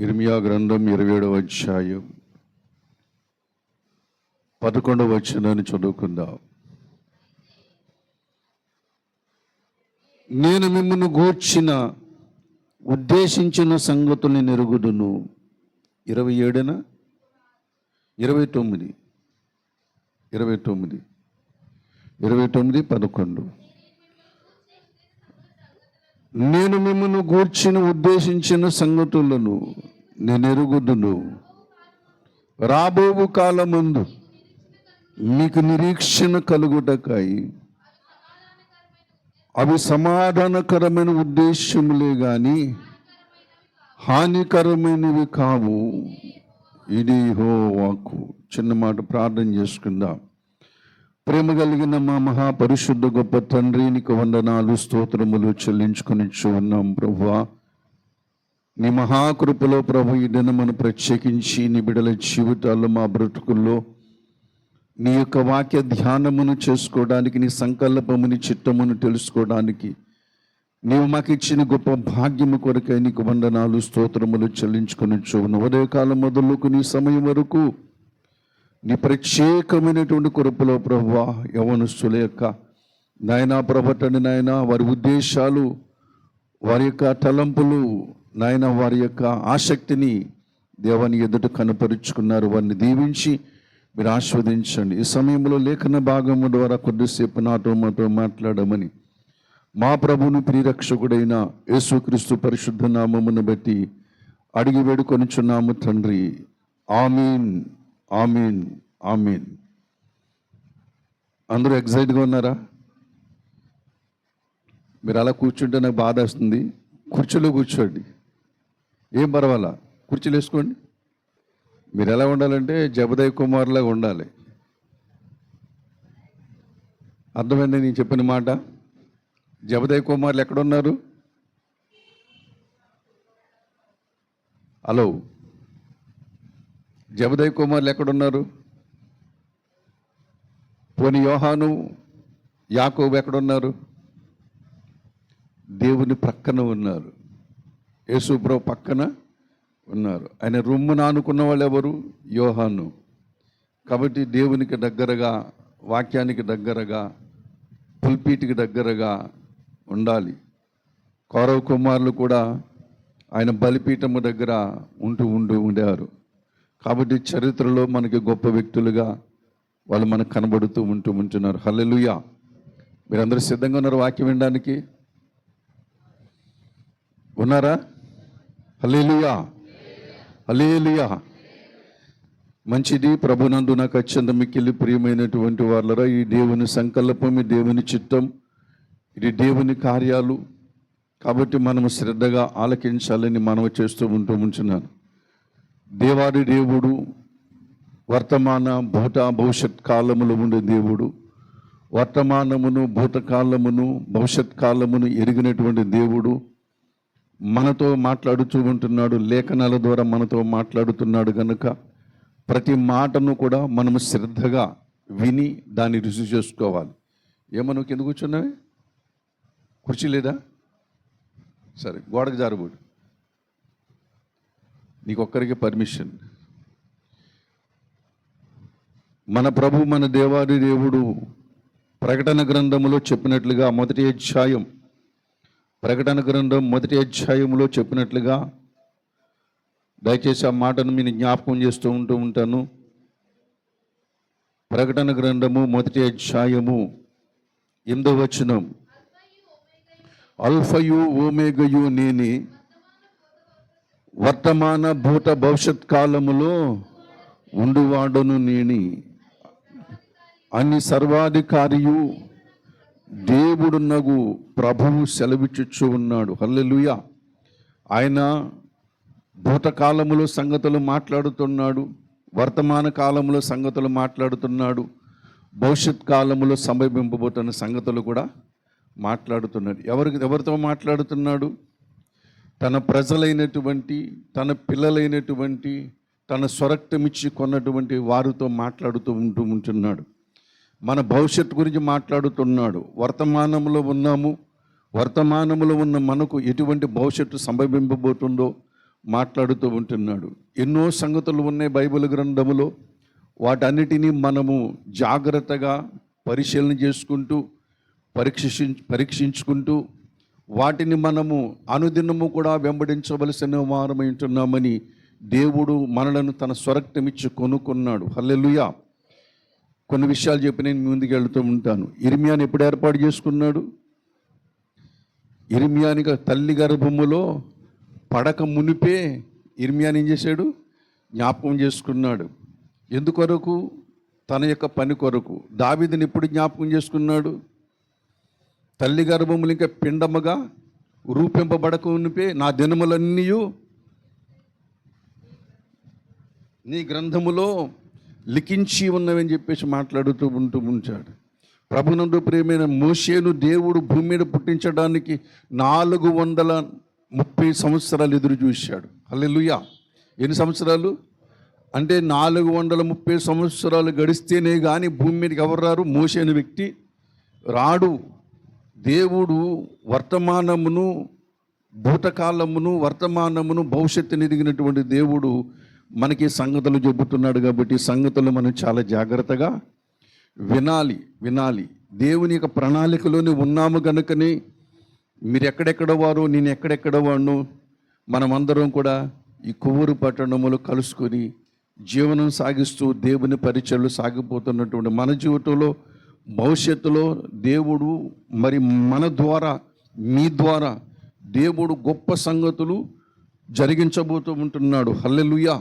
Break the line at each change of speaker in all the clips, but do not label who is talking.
ఇర్మియా గ్రంథం 27వ అధ్యాయం 11వ వచనాన్ని చదువుకుందాం. నేను మిమ్మల్ని గూర్చిన ఉద్దేశించిన సంగతుల్ని నెరుగుదును. 27న 29 11. నేను మిమ్మల్ని గూర్చిన ఉద్దేశించిన సంగతులను నేను ఎరుగుదును. రాబోవు కాలమందు మీకు నిరీక్షణ కలుగుటకై అవి సమాధానకరమైన ఉద్దేశములే గాని హానికరమైనవి కావు. ఇది యెహోవా వాక్కు. చిన్న మాట ప్రార్థన చేసుకుందాం. ప్రేమ కలిగిన మా మహాపరిశుద్ధ గొప్ప తండ్రి, నీకు వందనాలు స్తోత్రములు చెల్లించుకొని ఉన్నాం ప్రభువా. నీ మహాకృపలో ప్రభు ఈ దినమును ప్రత్యేకించి నీ బిడ్డల జీవితాల్లో మా బ్రతుకుల్లో నీ యొక్క వాక్య ధ్యానమును చేసుకోవడానికి, నీ సంకల్పముని చిత్తమును తెలుసుకోవడానికి నీవు మాకు ఇచ్చిన గొప్ప భాగ్యము కొరకై నీకు వందనాలు స్తోత్రములు చెల్లించుకొని ఉదయకాలం మొదలుకు నీ సమయం వరకు నీ ప్రత్యేకమైనటువంటి కృపలో ప్రభువా యవనస్తుల యొక్క నాయనా ప్రభటని నాయన వారి ఉద్దేశాలు, వారి యొక్క తలంపులు నాయన, వారి యొక్క ఆసక్తిని దేవాని ఎదుట కనపరుచుకున్నారు. వారిని దీవించి మీరు ఆస్వాదించండి. ఈ సమయంలో లేఖన భాగము ద్వారా కొద్దిసేపు మాతో మాట్లాడమని మా ప్రభువును ప్రియరక్షకుడైన యేసుక్రీస్తు పరిశుద్ధ నామమును బట్టి అడిగి వేడుకొనిచున్నాము తండ్రి. ఆమీన్, ఆమీన్, ఆమీన్. అందరూ ఎక్సైట్గా ఉన్నారా? మీరు అలా కూర్చుంటే నాకు బాధ వస్తుంది. కుర్చీలో కూర్చోండి, ఏం పర్వాలా, కుర్చీలు వేసుకోండి. మీరు ఎలా ఉండాలంటే జబదయ్ కుమార్లాగా ఉండాలి. అర్థమైంది నేను చెప్పిన మాట? జబదయ్ కుమార్లు ఎక్కడున్నారు? హలో, జబదయ్ కుమార్లు ఎక్కడున్నారు? పోనీ యోహాను, యాకోబు ఎక్కడున్నారు? దేవుని ప్రక్కన ఉన్నారు. యేసుప్రభు పక్కన ఉన్నారు. ఆయన రొమ్మున ఆనుకున్న వాళ్ళు ఎవరు? యోహాను. కాబట్టి దేవునికి దగ్గరగా, వాక్యానికి దగ్గరగా, పుల్పీటికి దగ్గరగా ఉండాలి. కౌరవ కుమారులు కూడా ఆయన బలిపీఠము దగ్గర ఉండేవారు. కాబట్టి చరిత్రలో మనకి గొప్ప వ్యక్తులుగా వాళ్ళు మనకు కనబడుతూ ఉంటున్నారు. హల్లెలూయా. మీరందరూ సిద్ధంగా ఉన్నారు వాక్యం వినడానికి? ఉన్నారా? హల్లెలూయా, హల్లెలూయా. మంచిది. ప్రభునందు నాకు అత్యంత మిక్కిలి ప్రియమైనటువంటి వాళ్ళరా, ఈ దేవుని సంకల్పం, ఈ దేవుని చిత్తం, ఇది దేవుని కార్యాలు. కాబట్టి మనము శ్రద్ధగా ఆలకించాలని మనవి చేస్తూ ఉంటున్నాను. దేవాది దేవుడు వర్తమాన భూత భవిష్యత్ కాలములు ఉండే దేవుడు. వర్తమానమును, భూతకాలమును, భవిష్యత్ కాలమును ఎరిగినటువంటి దేవుడు మనతో మాట్లాడుతూ ఉంటున్నాడు. లేఖనాల ద్వారా మనతో మాట్లాడుతున్నాడు కనుక ప్రతి మాటను కూడా మనము శ్రద్ధగా విని దాన్ని రుచి చేసుకోవాలి. ఏమన్నా కింద కూర్చున్నావే? కుర్చీ లేదా? సరే, గోడకు జారబోడు. నీకొక్కరికి పర్మిషన్. మన ప్రభు, మన దేవాది దేవుడు ప్రకటన గ్రంథములో చెప్పినట్లుగా ప్రకటన గ్రంథం 1వ అధ్యాయంలో చెప్పినట్లుగా, దయచేసి ఆ మాటను నేను జ్ఞాపకం చేస్తూ ఉంటాను. ప్రకటన గ్రంథము 1వ అధ్యాయము 8వ వచనం, అల్ఫయు ఓమేగయు నేనే, వర్తమాన భూత భవిష్యత్ కాలములో ఉండువాడను నేని, అన్ని సర్వాధికారియు దేవుడున్నగు ప్రభువు సెలవిచ్చుచు ఉన్నాడు. హల్లెలూయా. ఆయన భూతకాలములో సంగతులు మాట్లాడుతున్నాడు, వర్తమాన కాలంలో సంగతులు మాట్లాడుతున్నాడు, భవిష్యత్ కాలంలో సంభవింపబోతున్న సంగతులు కూడా మాట్లాడుతున్నాడు. ఎవరితో మాట్లాడుతున్నాడు? తన ప్రజలైనటువంటి, తన పిల్లలైనటువంటి, తన స్వరక్తమిచ్చి కొన్నటువంటి వారితో మాట్లాడుతూ ఉంటున్నాడు. మన భవిష్యత్తు గురించి మాట్లాడుతున్నాడు. వర్తమానంలో ఉన్నాము. వర్తమానంలో ఉన్న మనకు ఎటువంటి భవిష్యత్తు సంభవింపబోతుందో, మాట్లాడుతూ ఉంటున్నాడు. ఎన్నో సంగతులు ఉన్నాయి బైబిల్ గ్రంథములో. వాటన్నిటినీ మనము జాగ్రత్తగా పరిశీలన చేసుకుంటూ పరీక్షించుకుంటూ వాటిని మనము అనుదినము కూడా వెంబడించవలసిన వారమై ఉంటున్నామని దేవుడు మనలను తన స్వరక్తమిచ్చి కొనుక్కున్నాడు. హల్లెలూయా. కొన్ని విషయాలు చెప్పి నేను ముందుకు వెళ్తూ ఉంటాను. ఇర్మియాని ఎప్పుడు ఏర్పాటు చేసుకున్నాడు? ఇర్మియానికి తల్లి గర్భములో పడక మునిపే ఇర్మియాని ఏం చేశాడు? జ్ఞాపకం చేసుకున్నాడు. ఎందుకొరకు? తన యొక్క పని కొరకు. దావీదుని ఎప్పుడు జ్ఞాపకం చేసుకున్నాడు? తల్లి గర్భములు ఇంకా పిండముగా రూపింపబడక మునిపే నా దినములన్నీ నీ గ్రంథములో లిఖించి ఉన్నవని చెప్పేసి మాట్లాడుతూ ఉంటాడు. ప్రభునందు ప్రియమైన మోషేను దేవుడు భూమి మీద పుట్టించడానికి 430 సంవత్సరాలు ఎదురు చూశాడు. హల్లెలూయా. ఎన్ని సంవత్సరాలు అంటే 430 సంవత్సరాలు గడిస్తేనే కానీ భూమి మీదకి ఎవరు రారు? మోషే అనే వ్యక్తి రాడు. దేవుడు వర్తమానమును, భూతకాలమును, వర్తమానమును, భవిష్యత్తుని ఎదిగినటువంటి దేవుడు మనకి సంగతులు చెబుతున్నాడు. కాబట్టి సంగతులు మనం చాలా జాగ్రత్తగా వినాలి. దేవుని యొక్క ప్రణాళికలోనే ఉన్నాము కనుకనే మీరు ఎక్కడెక్కడ వారు, నేను ఎక్కడెక్కడ వాడును, మనమందరం కూడా ఈ కొవ్వూరు పట్టణములు కలుసుకొని జీవనం సాగిస్తూ దేవుని పరిచయలు సాగిపోతున్నటువంటి మన జీవితంలో భవిష్యత్తులో దేవుడు మరి మన ద్వారా, మీ ద్వారా దేవుడు గొప్ప సంగతులు జరిగించబోతూ ఉంటున్నాడు. హల్లెలూయా.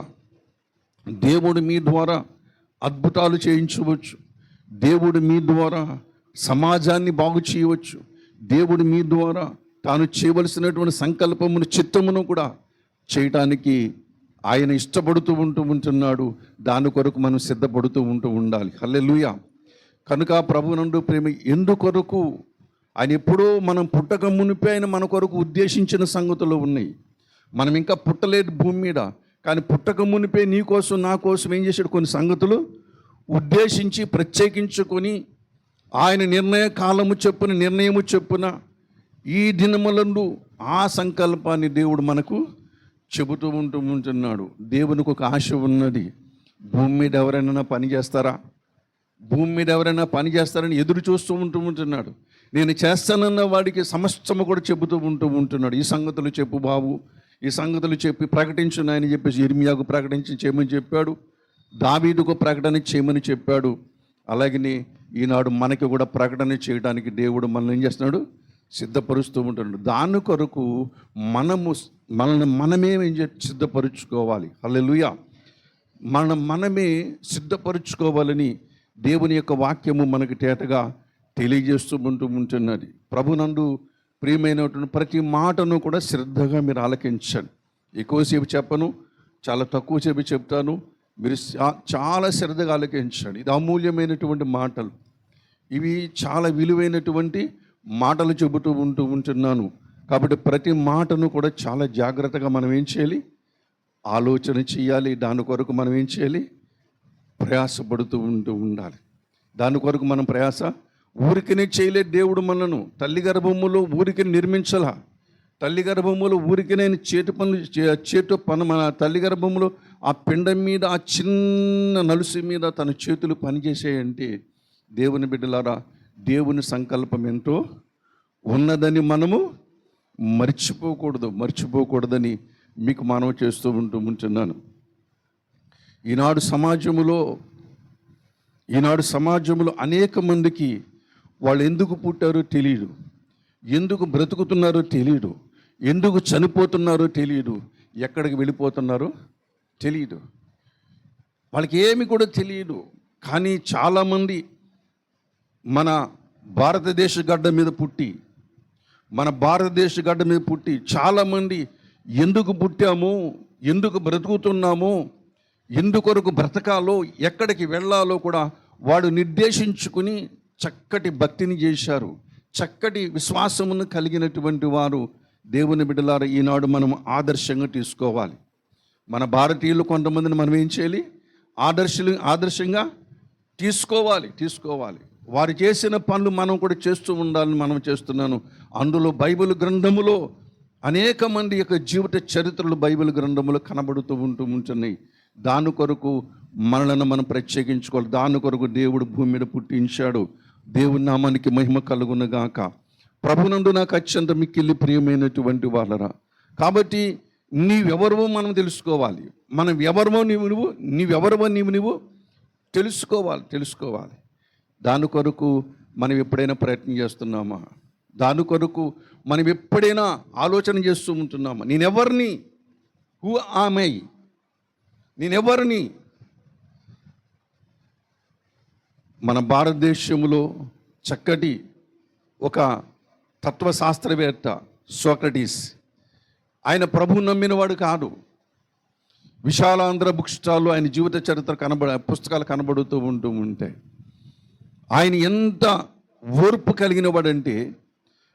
దేవుడు మీ ద్వారా అద్భుతాలు చేయించవచ్చు. దేవుడు మీ ద్వారా సమాజాన్ని బాగు చేయవచ్చు. దేవుడు మీ ద్వారా తాను చేయవలసినటువంటి సంకల్పమును, చిత్తమును కూడా చేయటానికి ఆయన ఇష్టపడుతూ ఉంటున్నాడు. దాని కొరకు మనం సిద్ధపడుతూ ఉండాలి. హల్లెలూయా. కనుక ప్రభువునందు ప్రేమ ఎందుకొరకు ఆయన ఎప్పుడో మనం పుట్టక మునిపే ఆయన మన కొరకు ఉద్దేశించిన సంగతులు ఉన్నాయి. మనం ఇంకా పుట్టలేదు భూమి మీద, కానీ పుట్టక మునిపే నీ కోసం నా కోసం ఏం చేశాడు? కొన్ని సంగతులు ఉద్దేశించి ప్రత్యేకించుకొని ఆయన నిర్ణయము చెప్పున ఈ దినములందు ఆ సంకల్పాన్ని దేవుడు మనకు చెబుతూ ఉంటున్నాడు. దేవునికి ఒక ఆశ ఉన్నది. భూమి మీద ఎవరైనా పని చేస్తారా? భూమి మీద ఎవరైనా పని చేస్తారని ఎదురు చూస్తూ ఉంటున్నాడు. నేను చేస్తానన్న వాడికి సమస్తము కూడా చెబుతూ ఉంటున్నాడు. ఈ సంగతులు చెప్పు బాబు, ఈ సంగతులు చెప్పి ప్రకటించున్నాయని చెప్పేసి ఇర్మియాకు ప్రకటించి చేయమని చెప్పాడు. దావీదుకు ప్రకటన చేయమని చెప్పాడు. అలాగనే ఈనాడు మనకి కూడా ప్రకటన చేయడానికి దేవుడు మనల్ని ఏం చేస్తున్నాడు? సిద్ధపరుస్తూ ఉంటున్నాడు. దాని కొరకు మనమే సిద్ధపరుచుకోవాలి. హల్లెలూయా. మనమే సిద్ధపరుచుకోవాలని దేవుని యొక్క వాక్యము మనకి తేటగా తెలియజేస్తూ ఉంటున్నది. ప్రభునందు ప్రియమైనటువంటి ప్రతి మాటను కూడా శ్రద్ధగా మీరు ఆలకించండి. ఎక్కువసేపు చెప్పను, చాలా తక్కువసేపు చెప్తాను. మీరు చాలా శ్రద్ధగా ఆలకించండి. ఇది అమూల్యమైనటువంటి మాటలు. ఇవి చాలా విలువైనటువంటి మాటలు చెబుతూ ఉంటున్నాను. కాబట్టి ప్రతి మాటను కూడా చాలా జాగ్రత్తగా మనం ఏం చేయాలి? ఆలోచన చేయాలి. దాని కొరకు మనం ఏం చేయాలి? ప్రయాసపడుతూ ఉండాలి. దాని కొరకు మనం ఊరికనే చేయలేదు. దేవుడు మనను తల్లి గర్భములో ఊరికి నిర్మించాల. తల్లి గర్భములో ఊరికి నేను చేటు పని మన తల్లి గర్భములో ఆ పిండం మీద, ఆ చిన్న నలుసు మీద తన చేతులు పనిచేసాయంటే దేవుని బిడ్డలారా, దేవుని సంకల్పం ఎంతో ఉన్నదని మనము మర్చిపోకూడదని మీకు మనవి చేస్తూ ఉంటున్నాను. ఈనాడు సమాజంలో అనేక మందికి వాళ్ళు ఎందుకు పుట్టారో తెలియదు, ఎందుకు బ్రతుకుతున్నారో తెలియదు, ఎందుకు చనిపోతున్నారో తెలియదు, ఎక్కడికి వెళ్ళిపోతున్నారో తెలియదు. వాళ్ళకి ఏమి కూడా తెలియదు. కానీ చాలామంది మన భారతదేశ గడ్డ మీద పుట్టి చాలామంది ఎందుకు పుట్టామో, ఎందుకు బ్రతుకుతున్నామో, ఎందుకొరకు బ్రతకాలో, ఎక్కడికి వెళ్ళాలో కూడా వాడు నిర్దేశించుకుని చక్కటి భక్తిని చేశారు. చక్కటి విశ్వాసమును కలిగినటువంటి వారు దేవుని బిడ్డలారా ఈనాడు మనం ఆదర్శంగా తీసుకోవాలి. మన భారతీయులు కొంతమందిని మనం ఏం చేయాలి? ఆదర్శంగా తీసుకోవాలి. వారు చేసిన పనులు మనం కూడా చేస్తూ ఉండాలని మనం చేస్తున్నాను. అందులో బైబిల్ గ్రంథములో అనేక మంది యొక్క జీవిత చరిత్రలు బైబిల్ గ్రంథములో కనబడుతూ ఉంటున్నాయి. దాని కొరకు మనలను మనం ప్రత్యేకించుకోవాలి. దాని కొరకు దేవుడు భూమి మీద పుట్టించాడు. దేవుని నామానికి మహిమ కలుగునుగాక. ప్రభునందు నాకు అత్యంత మిక్కిలి ప్రియమైనటువంటి వాళ్ళరా, కాబట్టి నీవెవరవో మనం తెలుసుకోవాలి. మనం ఎవరమో నీవెవరవో నువ్వు తెలుసుకోవాలి. దాని కొరకు మనం ఎప్పుడైనా ప్రయత్నం చేస్తున్నామా? దాని కొరకు మనం ఎప్పుడైనా ఆలోచన చేస్తూ ఉంటున్నామా? నేనెవరిని? హూ ఆమై? నేనెవరిని? మన భారతదేశంలో చక్కటి ఒక తత్వశాస్త్రవేత్త సోక్రటీస్, ఆయన ప్రభువు నమ్మినవాడు కాదు. విశాలాంధ్ర బుక్ స్టాల్లో ఆయన జీవిత చరిత్ర పుస్తకాలు కనబడుతూ ఉంటాయి. ఆయన ఎంత ఓర్పు కలిగిన వాడంటే,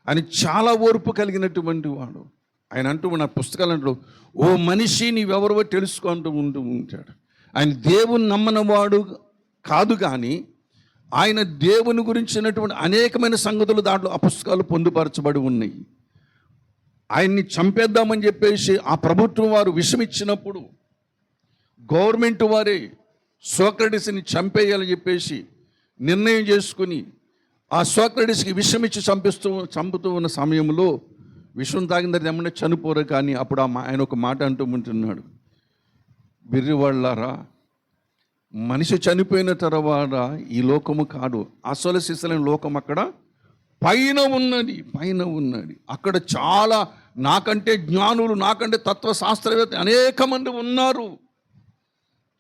ఆయన చాలా ఓర్పు కలిగినటువంటి వాడు. ఆయన అంటూ నా పుస్తకాలు అంటూ, ఓ మనిషి నీవెవరో తెలుసుకో అంటూ ఉంటాడు. ఆయన దేవుని నమ్మనవాడు కాదు, కానీ ఆయన దేవుని గురించినటువంటి అనేకమైన సంగతులు దాంట్లో ఆ పుస్తకాలు పొందుపరచబడి ఉన్నాయి. ఆయన్ని చంపేద్దామని చెప్పేసి ఆ ప్రభుత్వం వారు విషం ఇచ్చినప్పుడు గవర్నమెంట్ వారే సోక్రటీస్ని చంపేయాలని చెప్పేసి నిర్ణయం చేసుకుని ఆ సోక్రటీస్కి విషం ఇచ్చి చంపుతూ ఉన్న సమయంలో విషం తాగిన తర్వాత ఏమన్నా చనిపోరు. కానీ అప్పుడు ఆయన ఒక మాట అంటూ ఉంటున్నాడు, బిర్రివాళ్ళారా, మనిషి చనిపోయిన తర్వాత ఈ లోకము కాదు, అసలు సిసలైన లోకం అక్కడ పైన ఉన్నది. అక్కడ చాలా నాకంటే జ్ఞానులు, నాకంటే తత్వశాస్త్రవేత్త అనేక మంది ఉన్నారు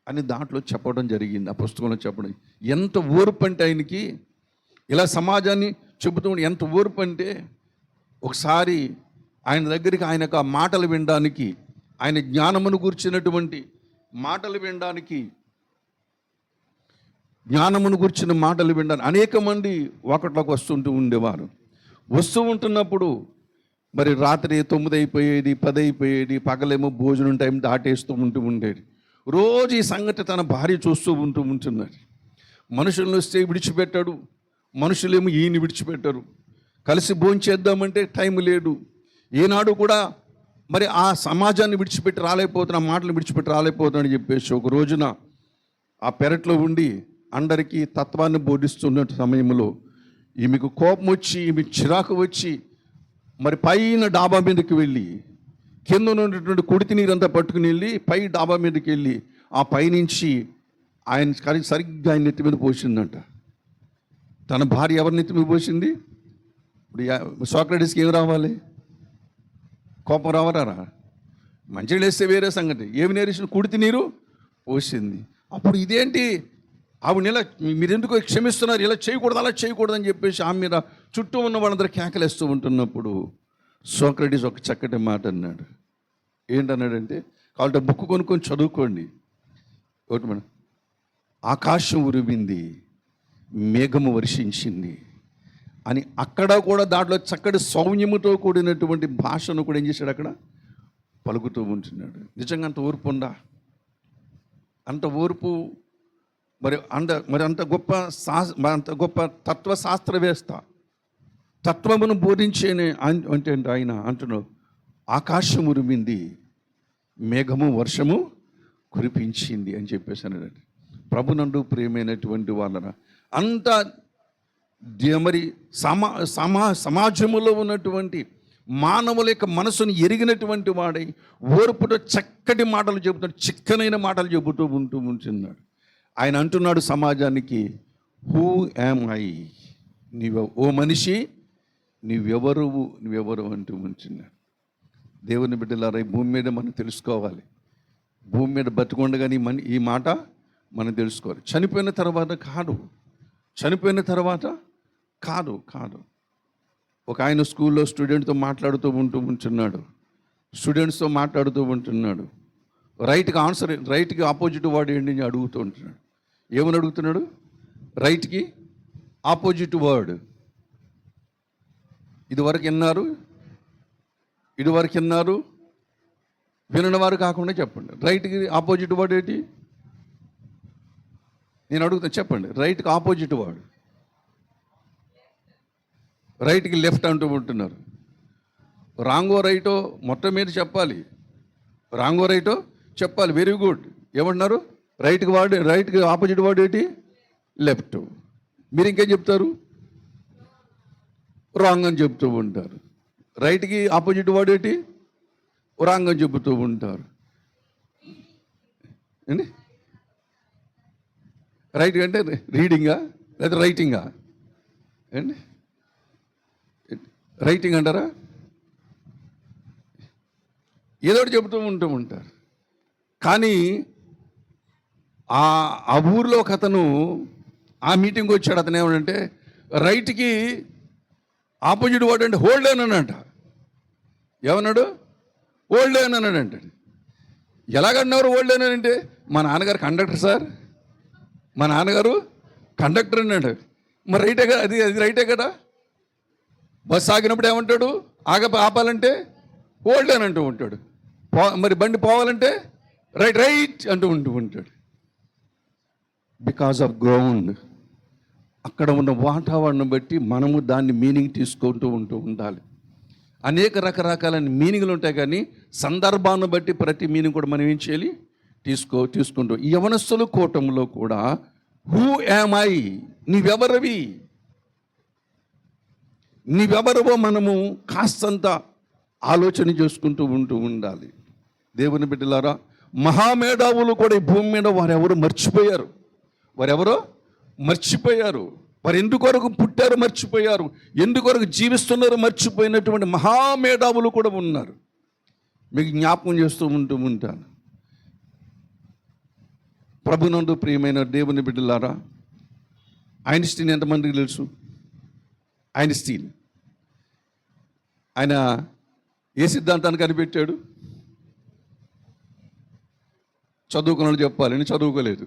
అని దాంట్లో చెప్పడం జరిగింది. ఆ పుస్తకంలో చెప్పడం ఎంత ఓర్పు అంటే ఆయనకి, ఇలా సమాజాన్ని చెబుతూ ఎంత ఓర్పు అంటే, ఒకసారి ఆయన దగ్గరికి ఆయనకు ఆ మాటలు వినడానికి, ఆయన జ్ఞానమును కూర్చున్నటువంటి మాటలు వినడానికి, జ్ఞానమును కూర్చున్న మాటలు వినడానికి అనేక మంది ఒకట్లోకి వస్తుంటూ ఉండేవారు. వస్తూ ఉంటున్నప్పుడు మరి రాత్రి 9 అయిపోయేది, 10 అయిపోయేది, పగలేమో భోజనం టైం దాటేస్తూ ఉండేది. రోజు ఈ సంగతి తన భార్య చూస్తూ ఉంటున్నది. మనుషులను వస్తే విడిచిపెట్టాడు, మనుషులేమో ఈయన విడిచిపెట్టారు. కలిసి భోంచేద్దామంటే టైం లేదు. ఏనాడు కూడా మరి ఆ సమాజాన్ని విడిచిపెట్టి రాలేకపోతున్నా, ఆ మాటలు విడిచిపెట్టి రాలేకపోతున్నాడని చెప్పేసి ఒక రోజున ఆ పెరట్లో ఉండి అందరికీ తత్వాన్ని బోధిస్తున్న సమయంలో ఈమెకు కోపం వచ్చి, ఈమె చిరాకు వచ్చి మరి పైన డాబా మీదకి వెళ్ళి కింద ఉన్నటువంటి కుడితి నీరంతా పట్టుకుని వెళ్ళి పై డాబా మీదకి వెళ్ళి ఆ పైనుంచి ఆయన సరిగ్గా ఆయన నెత్తి మీద పోసిందంట. తన భార్య ఎవరి నెత్తి మీద పోసింది? ఇప్పుడు సోక్రటీస్కి ఏం రావాలి? కోపం రావరా? మంచిగా వేస్తే వేరే సంగతి. ఏమి నేరేసిన? కుడితి నీరు పోసింది. అప్పుడు ఇదేంటి ఆవిడ ఇలా మీరెందుకు క్షమిస్తున్నారు, ఇలా చేయకూడదు, అలా చేయకూడదు అని చెప్పేసి ఆమె మీద చుట్టూ ఉన్న వాళ్ళందరూ కేకలేస్తూ ఉంటున్నప్పుడు సోక్రటీస్ ఒక చక్కటి మాట అన్నాడు. ఏంటన్నాడంటే, కాబట్టి బుక్ కొనుక్కొని చదువుకోండి. ఒకటి మేడం, ఆకాశం ఉరిమింది, మేఘము వర్షించింది అని అక్కడ కూడా దాంట్లో చక్కటి సౌమ్యముతో కూడినటువంటి భాషను కూడా ఏం చేశాడు, అక్కడ పలుకుతూ ఉంటున్నాడు. నిజంగా అంత ఓర్పు ఉందా? అంత ఓర్పు మరి అంత గొప్ప తత్వశాస్త్రవేత్త, తత్వమును బోధించేనే అంటే ఆయన అంటున్నాడు, ఆకాశం ఉరిమింది, మేఘము వర్షము కురిపించింది అని చెప్పేసి అన్నాడు. ప్రభునందు ప్రియమైనటువంటి వాళ్ళరా, అంత మరి సమాజములో ఉన్నటువంటి మానవుల యొక్క మనసును ఎరిగినటువంటి వాడై ఓర్పుతో చక్కటి మాటలు చెబుతున్నాడు, చిక్కనైన మాటలు చెబుతూ ఉంటున్నాడు. ఆయన అంటున్నాడు సమాజానికి, హూ యామ్ ఐ? ఓ మనిషి నువ్వెవరు అంటూ ఉంటున్నాడు. దేవుని బిడ్డలారా, ఈ భూమి మీద మనం తెలుసుకోవాలి. భూమి మీద బతుకుండగానే ఈ మాట మనం తెలుసుకోవాలి. చనిపోయిన తర్వాత కాదు. ఒక ఆయన స్కూల్లో స్టూడెంట్తో మాట్లాడుతూ ఉంటున్నాడు. స్టూడెంట్స్తో మాట్లాడుతూ ఉంటున్నాడు. రైట్కి ఆపోజిట్ వర్డ్ ఏంటి అని అడుగుతూ ఉంటున్నాడు. ఏమని అడుగుతున్నాడు? రైట్కి ఆపోజిట్ వర్డ్. ఇదివరకు విన్నారు, వినని వారు కాకుండా చెప్పండి. రైట్కి ఆపోజిట్ వర్డ్ ఏంటి? నేను అడుగుతాను, చెప్పండి. రైట్కి ఆపోజిట్ వర్డ్. రైట్కి లెఫ్ట్ అంటూ ఉంటున్నారు. రాంగో రైటో మొత్తం మీద చెప్పాలి. రాంగో రైటో చెప్పాలి. Very good. ఏమంటున్నారు? రైట్కి ఆపోజిట్ వాడు ఏంటి? లెఫ్ట్. మీరు ఇంకేం చెప్తారు? రాంగ్ అని చెప్తూ ఉంటారు. రైట్కి ఆపోజిట్ వాడు ఏంటి? రాంగ్ అని చెబుతూ ఉంటారు. ఏంటి రైట్ అంటే రీడింగా లేదా రైటింగా? ఏంటి రైటింగ్ అంటారా? ఏదో ఒకటి చెబుతూ ఉంటారు. కానీ ఆ ఊర్లో ఒక అతను ఆ మీటింగ్కి వచ్చాడు. అతను ఏమంటే రైట్కి ఆపోజిట్ వాడు అంటే హోల్డ్ అని అన్నట. ఏమన్నాడు? ఓల్డ్ అని అన్నాడు. అంటే ఎలాగన్నారు ఓల్డ్ అని అంటే? మా నాన్నగారు కండక్టర్ సార్, మా నాన్నగారు కండక్టర్ అన్నాడు. మరి రైటే కదా, అది రైటే కదా. బస్సు ఆగినప్పుడు ఏమంటాడు? ఆపాలంటే ఓల్డ్ అని అంటూ ఉంటాడు. మరి బండి పోవాలంటే రైట్ అంటూ ఉంటాడు. బికాజ్ ఆఫ్ గ్రౌండ్, అక్కడ ఉన్న వాతావరణం బట్టి మనము దాన్ని మీనింగ్ తీసుకుంటూ ఉండాలి. అనేక రకరకాలైన మీనింగ్లు ఉంటాయి, కానీ సందర్భాన్ని బట్టి ప్రతి మీనింగ్ కూడా మనం ఏం చేయాలి? తీసుకుంటూ ఈ యవనస్తుల కూటంలో కూడా హూ యామ్ ఐ, నీవెవరవో మనము కాస్తంత ఆలోచన చేసుకుంటూ ఉండాలి. దేవుని బిడ్డలారా, మహామేధావులు కూడా ఈ భూమి మీద వారెవరో మర్చిపోయారు. వారు ఎందుకొరకు పుట్టారు మర్చిపోయారు, ఎందుకొరకు జీవిస్తున్నారు మర్చిపోయినటువంటి మహామేధావులు కూడా ఉన్నారు. మీకు జ్ఞాపకం చేస్తూ ఉంటాను. ప్రభునందు ప్రియమైన దేవుని బిడ్డలారా, ఐన్స్టీన్ ఎంతమందికి తెలుసు? ఐన్స్టీన్ ఆయన ఏ సిద్ధాంతాన్ని కనిపెట్టాడు? చదువుకున్న వాళ్ళు చెప్పాలి, నేను చదువుకోలేదు.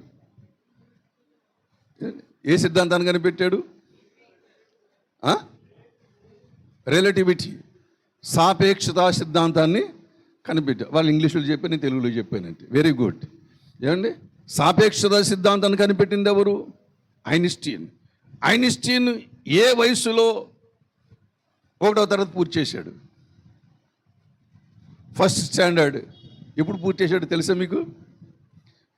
ఏ సిద్ధాంతాన్ని కనిపెట్టాడు? రిలేటివిటీ, సాపేక్షతా సిద్ధాంతాన్ని కనిపెట్టాడు. వాళ్ళు ఇంగ్లీష్లో చెప్పి నేను తెలుగులో చెప్పానంటే వెరీ గుడ్. ఏమండి, సాపేక్షతా సిద్ధాంతాన్ని కనిపెట్టింది ఎవరు? ఐన్స్టీన్ ఏ వయసులో 1వ తరగతి పూర్తి చేశాడు? First standard. ఎప్పుడు పూర్తి చేశాడు తెలుసా మీకు?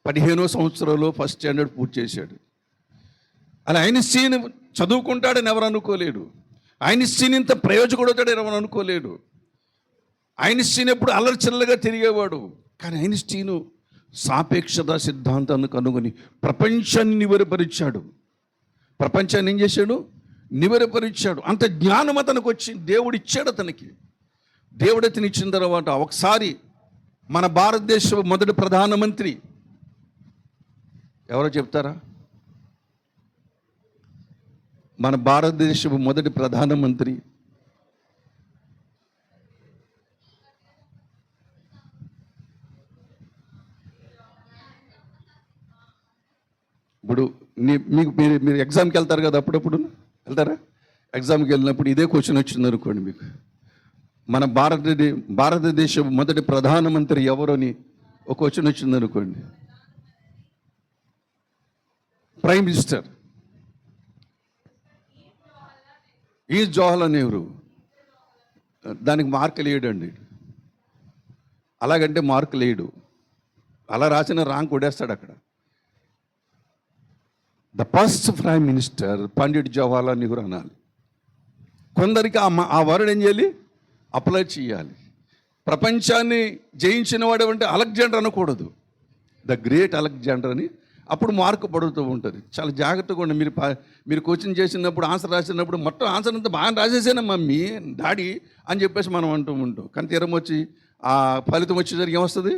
15వ సంవత్సరంలో ఫస్ట్ స్టాండర్డ్ పూర్తి చేశాడు. అలా ఐన్స్టీన్ చదువుకుంటాడని ఎవరు అనుకోలేడు. ఐన్స్టీన్ ఇంత ప్రయోజకుడవుతాడని ఎవరు అనుకోలేడు. ఐన్స్టీన్ ఎప్పుడు అల్లరిచిల్లగా తిరిగేవాడు. కానీ ఐన్స్టీను సాపేక్షత సిద్ధాంతాన్ని కనుగొని ప్రపంచాన్ని నివరపరిచాడు. ప్రపంచాన్ని ఏం చేశాడు? నివరపరిచాడు. అంత జ్ఞానం అతనికి వచ్చి దేవుడు ఇచ్చాడు అతనికి. దేవుడు అతను ఇచ్చిన తర్వాత ఒకసారి మన భారతదేశ మొదటి ప్రధానమంత్రి ఎవరో చెప్తారా? మన భారతదేశ మొదటి ప్రధానమంత్రి ఇప్పుడు మీకు మీరు ఎగ్జామ్కి వెళ్తారు కదా, అప్పుడప్పుడు వెళ్తారా? ఎగ్జామ్కి వెళ్ళినప్పుడు ఇదే క్వశ్చన్ వచ్చింది అనుకోండి మీకు, మన భారతదేశ మొదటి ప్రధానమంత్రి ఎవరు అని ఒక క్వశ్చన్ వచ్చింది అనుకోండి. ప్రైమ్ మినిస్టర్ ఈ జవహర్లాల్ నెహ్రూ. దానికి మార్కులు వేయడండి. అలాగంటే మార్కులు వేయడు. అలా రాసిన ర్యాంక్ కొడేస్తాడు అక్కడ. The first prime minister Pandit Jawaharlal Nehru అనాలి. కొందరికి ఆ వర్డ్ ఏం చేయాలి? అప్లై చేయాలి. ప్రపంచాన్ని జయించిన వాడు అంటే అలెగ్జాండర్ అనకూడదు, ద గ్రేట్ అలెగ్జాండర్ అని. అప్పుడు మార్కు పడుతూ ఉంటుంది. చాలా జాగ్రత్తగా ఉండి మీరు కోచింగ్ చేసినప్పుడు ఆన్సర్ రాసినప్పుడు మొత్తం ఆన్సర్ అంతా బాగా రాసేసాను మమ్మీ డాడీ అని చెప్పేసి మనం అంటూ ఉంటాం. కానీ తీరం వచ్చి ఆ ఫలితం వచ్చేసరికి ఏమొస్తుంది?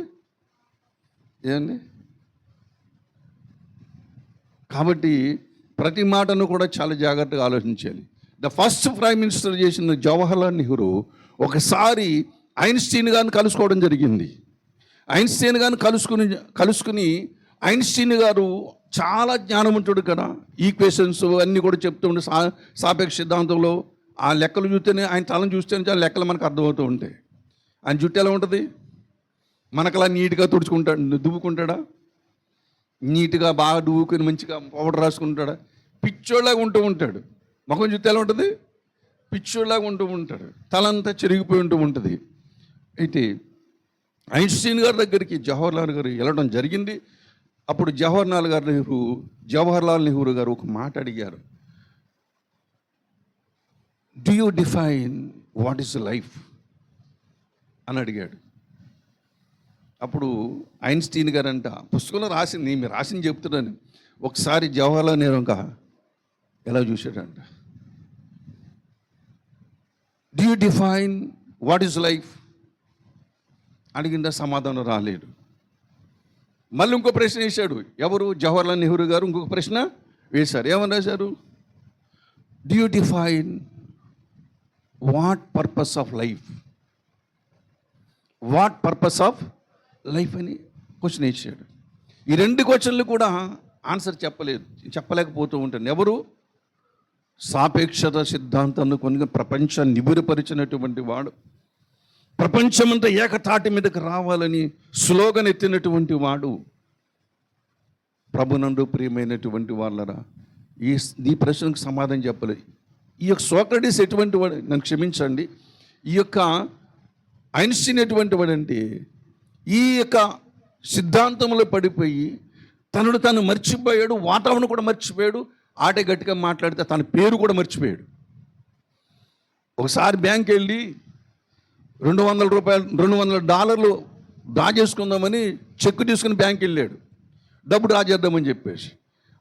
ఏండి? కాబట్టి ప్రతి మాటను కూడా చాలా జాగ్రత్తగా ఆలోచించాలి. ద ఫస్ట్ ప్రైమ్ మినిస్టర్ చేసిన జవహర్లాల్ నెహ్రూ ఒకసారి ఐన్స్టీన్ గారిని కలుసుకోవడం జరిగింది. ఐన్స్టీన్ గారిని కలుసుకుని ఐన్స్టీన్ గారు చాలా జ్ఞానవంతుడు కదా, ఈక్వేషన్స్ అన్నీ కూడా చెప్తూ ఉండే సాపేక్ష సిద్ధాంతంలో ఆ లెక్కలు చూస్తేనే, ఆయన తలను చూస్తేనే చాలా లెక్కలు మనకు అర్థమవుతూ ఉంటాయి. ఆయన జుట్టు ఎలా ఉంటుంది? మనకలా నీట్గా దువ్వుకుంటాడా? నీట్గా బాగా దువ్వుకుని మంచిగా పౌడర్ రాసుకుంటాడా? పిచ్చోళ్ళగా ఉంటూ ఉంటాడు. ముఖం జుట్టు ఎలా ఉంటుంది? పిచ్చోళ్ళలాగా ఉంటూ ఉంటాడు, తలంతా చెరిగిపోయి ఉంటూ ఉంటుంది. అయితే ఐన్స్టీన్ గారి దగ్గరికి జవహర్లాల్ గారు వెళ్ళడం జరిగింది. అప్పుడు జవహర్లాల్ నెహ్రూ గారు ఒక మాట అడిగారు, do you define what is life అని అడిగాడు. అప్పుడు ఐన్స్టీన్ గారు అంట, పుస్తకంలో రాసింది, మీరు రాసింది చెప్తున్నాను. ఒకసారి జవహర్లాల్ నెహ్రూ ఇంకా ఎలా చూశాడంట, do you define what is life అడిగిందా, సమాధానం రాలేడు. మళ్ళీ ఇంకో ప్రశ్న వేశాడు. ఎవరు? జవహర్లాల్ నెహ్రూ గారు ఇంకొక ప్రశ్న వేశారు. ఏమని రాశారు? Do you define what purpose of life, what purpose of life అని క్వశ్చన్ వేసాడు. ఈ రెండు క్వశ్చన్లు కూడా ఆన్సర్ చెప్పలేకపోతూ ఉంటాను. ఎవరు? సాపేక్షత సిద్ధాంతాన్ని కొన్ని ప్రపంచాన్ని నిబురపరిచినటువంటి వాడు, ప్రపంచమంతా ఏకతాటి మీదకి రావాలని స్లోగన్ ఎత్తినటువంటి వాడు. ప్రభునందు ప్రియమైనటువంటి వాళ్ళరా, ఈ ప్రశ్నకు సమాధానం చెప్పలేదు. ఈ యొక్క సోక్రటీస్ ఎటువంటి వాడు, నన్ను క్షమించండి, ఈ యొక్క ఐన్స్టీన్ ఎటువంటి వాడంటే ఈ యొక్క సిద్ధాంతంలో పడిపోయి తను మర్చిపోయాడు, వాతావరణం కూడా మర్చిపోయాడు, ఆటే గట్టిగా మాట్లాడితే తన పేరు కూడా మర్చిపోయాడు. ఒకసారి బ్యాంక్ వెళ్ళి $200 డ్రా చేసుకుందామని చెక్ తీసుకుని బ్యాంక్ వెళ్ళాడు, డబ్బు డ్రా చేద్దామని చెప్పేసి.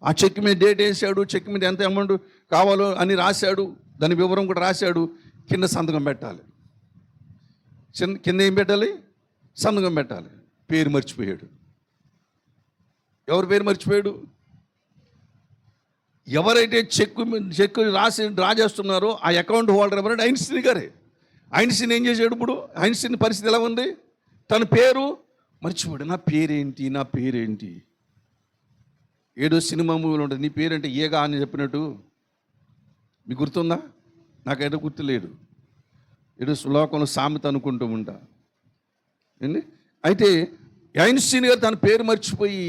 ఆ చెక్ మీద డేట్ వేసాడు, చెక్ మీద ఎంత అమౌంట్ కావాలో అని రాశాడు, దాని వివరం కూడా రాశాడు. కింద సంతకం పెట్టాలి. కింద ఏం పెట్టాలి? సంతకం పెట్టాలి. పేరు మర్చిపోయాడు. ఎవరి పేరు మర్చిపోయాడు? ఎవరైతే చెక్ రాసి డ్రా చేస్తున్నారో ఆ అకౌంట్ హోల్డర్ ఎవరంటే ఐన్స్టీన్ గారే. ఐన్స్టీన్ ఏం చేశాడు? ఇప్పుడు ఐన్స్టీన్ పరిస్థితి ఎలా ఉంది? తన పేరు మర్చిపోయాడు. నా పేరేంటి? ఏదో సినిమా మూవీలో ఉంటుంది, నీ పేరంటే ఏగా అని చెప్పినట్టు. మీకు గుర్తుందా? నాకైతే గుర్తులేదు. ఏదో శ్లోకంలో సామెత అనుకుంటూ ఉంటా. అయితే ఐన్స్టీన్ గారు తన పేరు మర్చిపోయి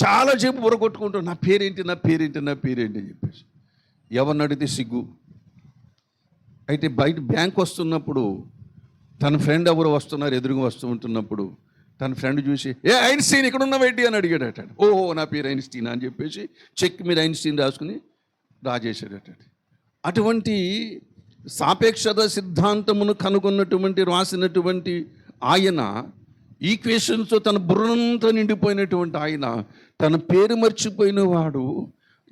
చాలా సేపు బుర్రగొట్టుకుంటాడు, నా పేరేంటి అని చెప్పేసి. ఎవరిని అడిగితే సిగ్గు. అయితే బయట బ్యాంక్ వస్తున్నప్పుడు తన ఫ్రెండ్ ఎవరు వస్తున్నారు, ఎదురుగా వస్తూ ఉంటున్నప్పుడు తన ఫ్రెండ్ చూసి, ఏ ఐన్స్టీన్ ఇక్కడ ఉన్నావేంటి అని అడిగాడట. ఓహో, నా పేరు ఐన్స్టీన్ అని చెప్పేసి చెక్ మీద ఐన్స్టీన్ రాసుకుని డ్రా చేశాడట. అటువంటి సాపేక్షత సిద్ధాంతమును కనుగొన్నటువంటి రాసినటువంటి ఆయన, ఈక్వేషన్స్తో తన బుర్రంతా నిండిపోయినటువంటి ఆయన, తన పేరు మర్చిపోయిన వాడు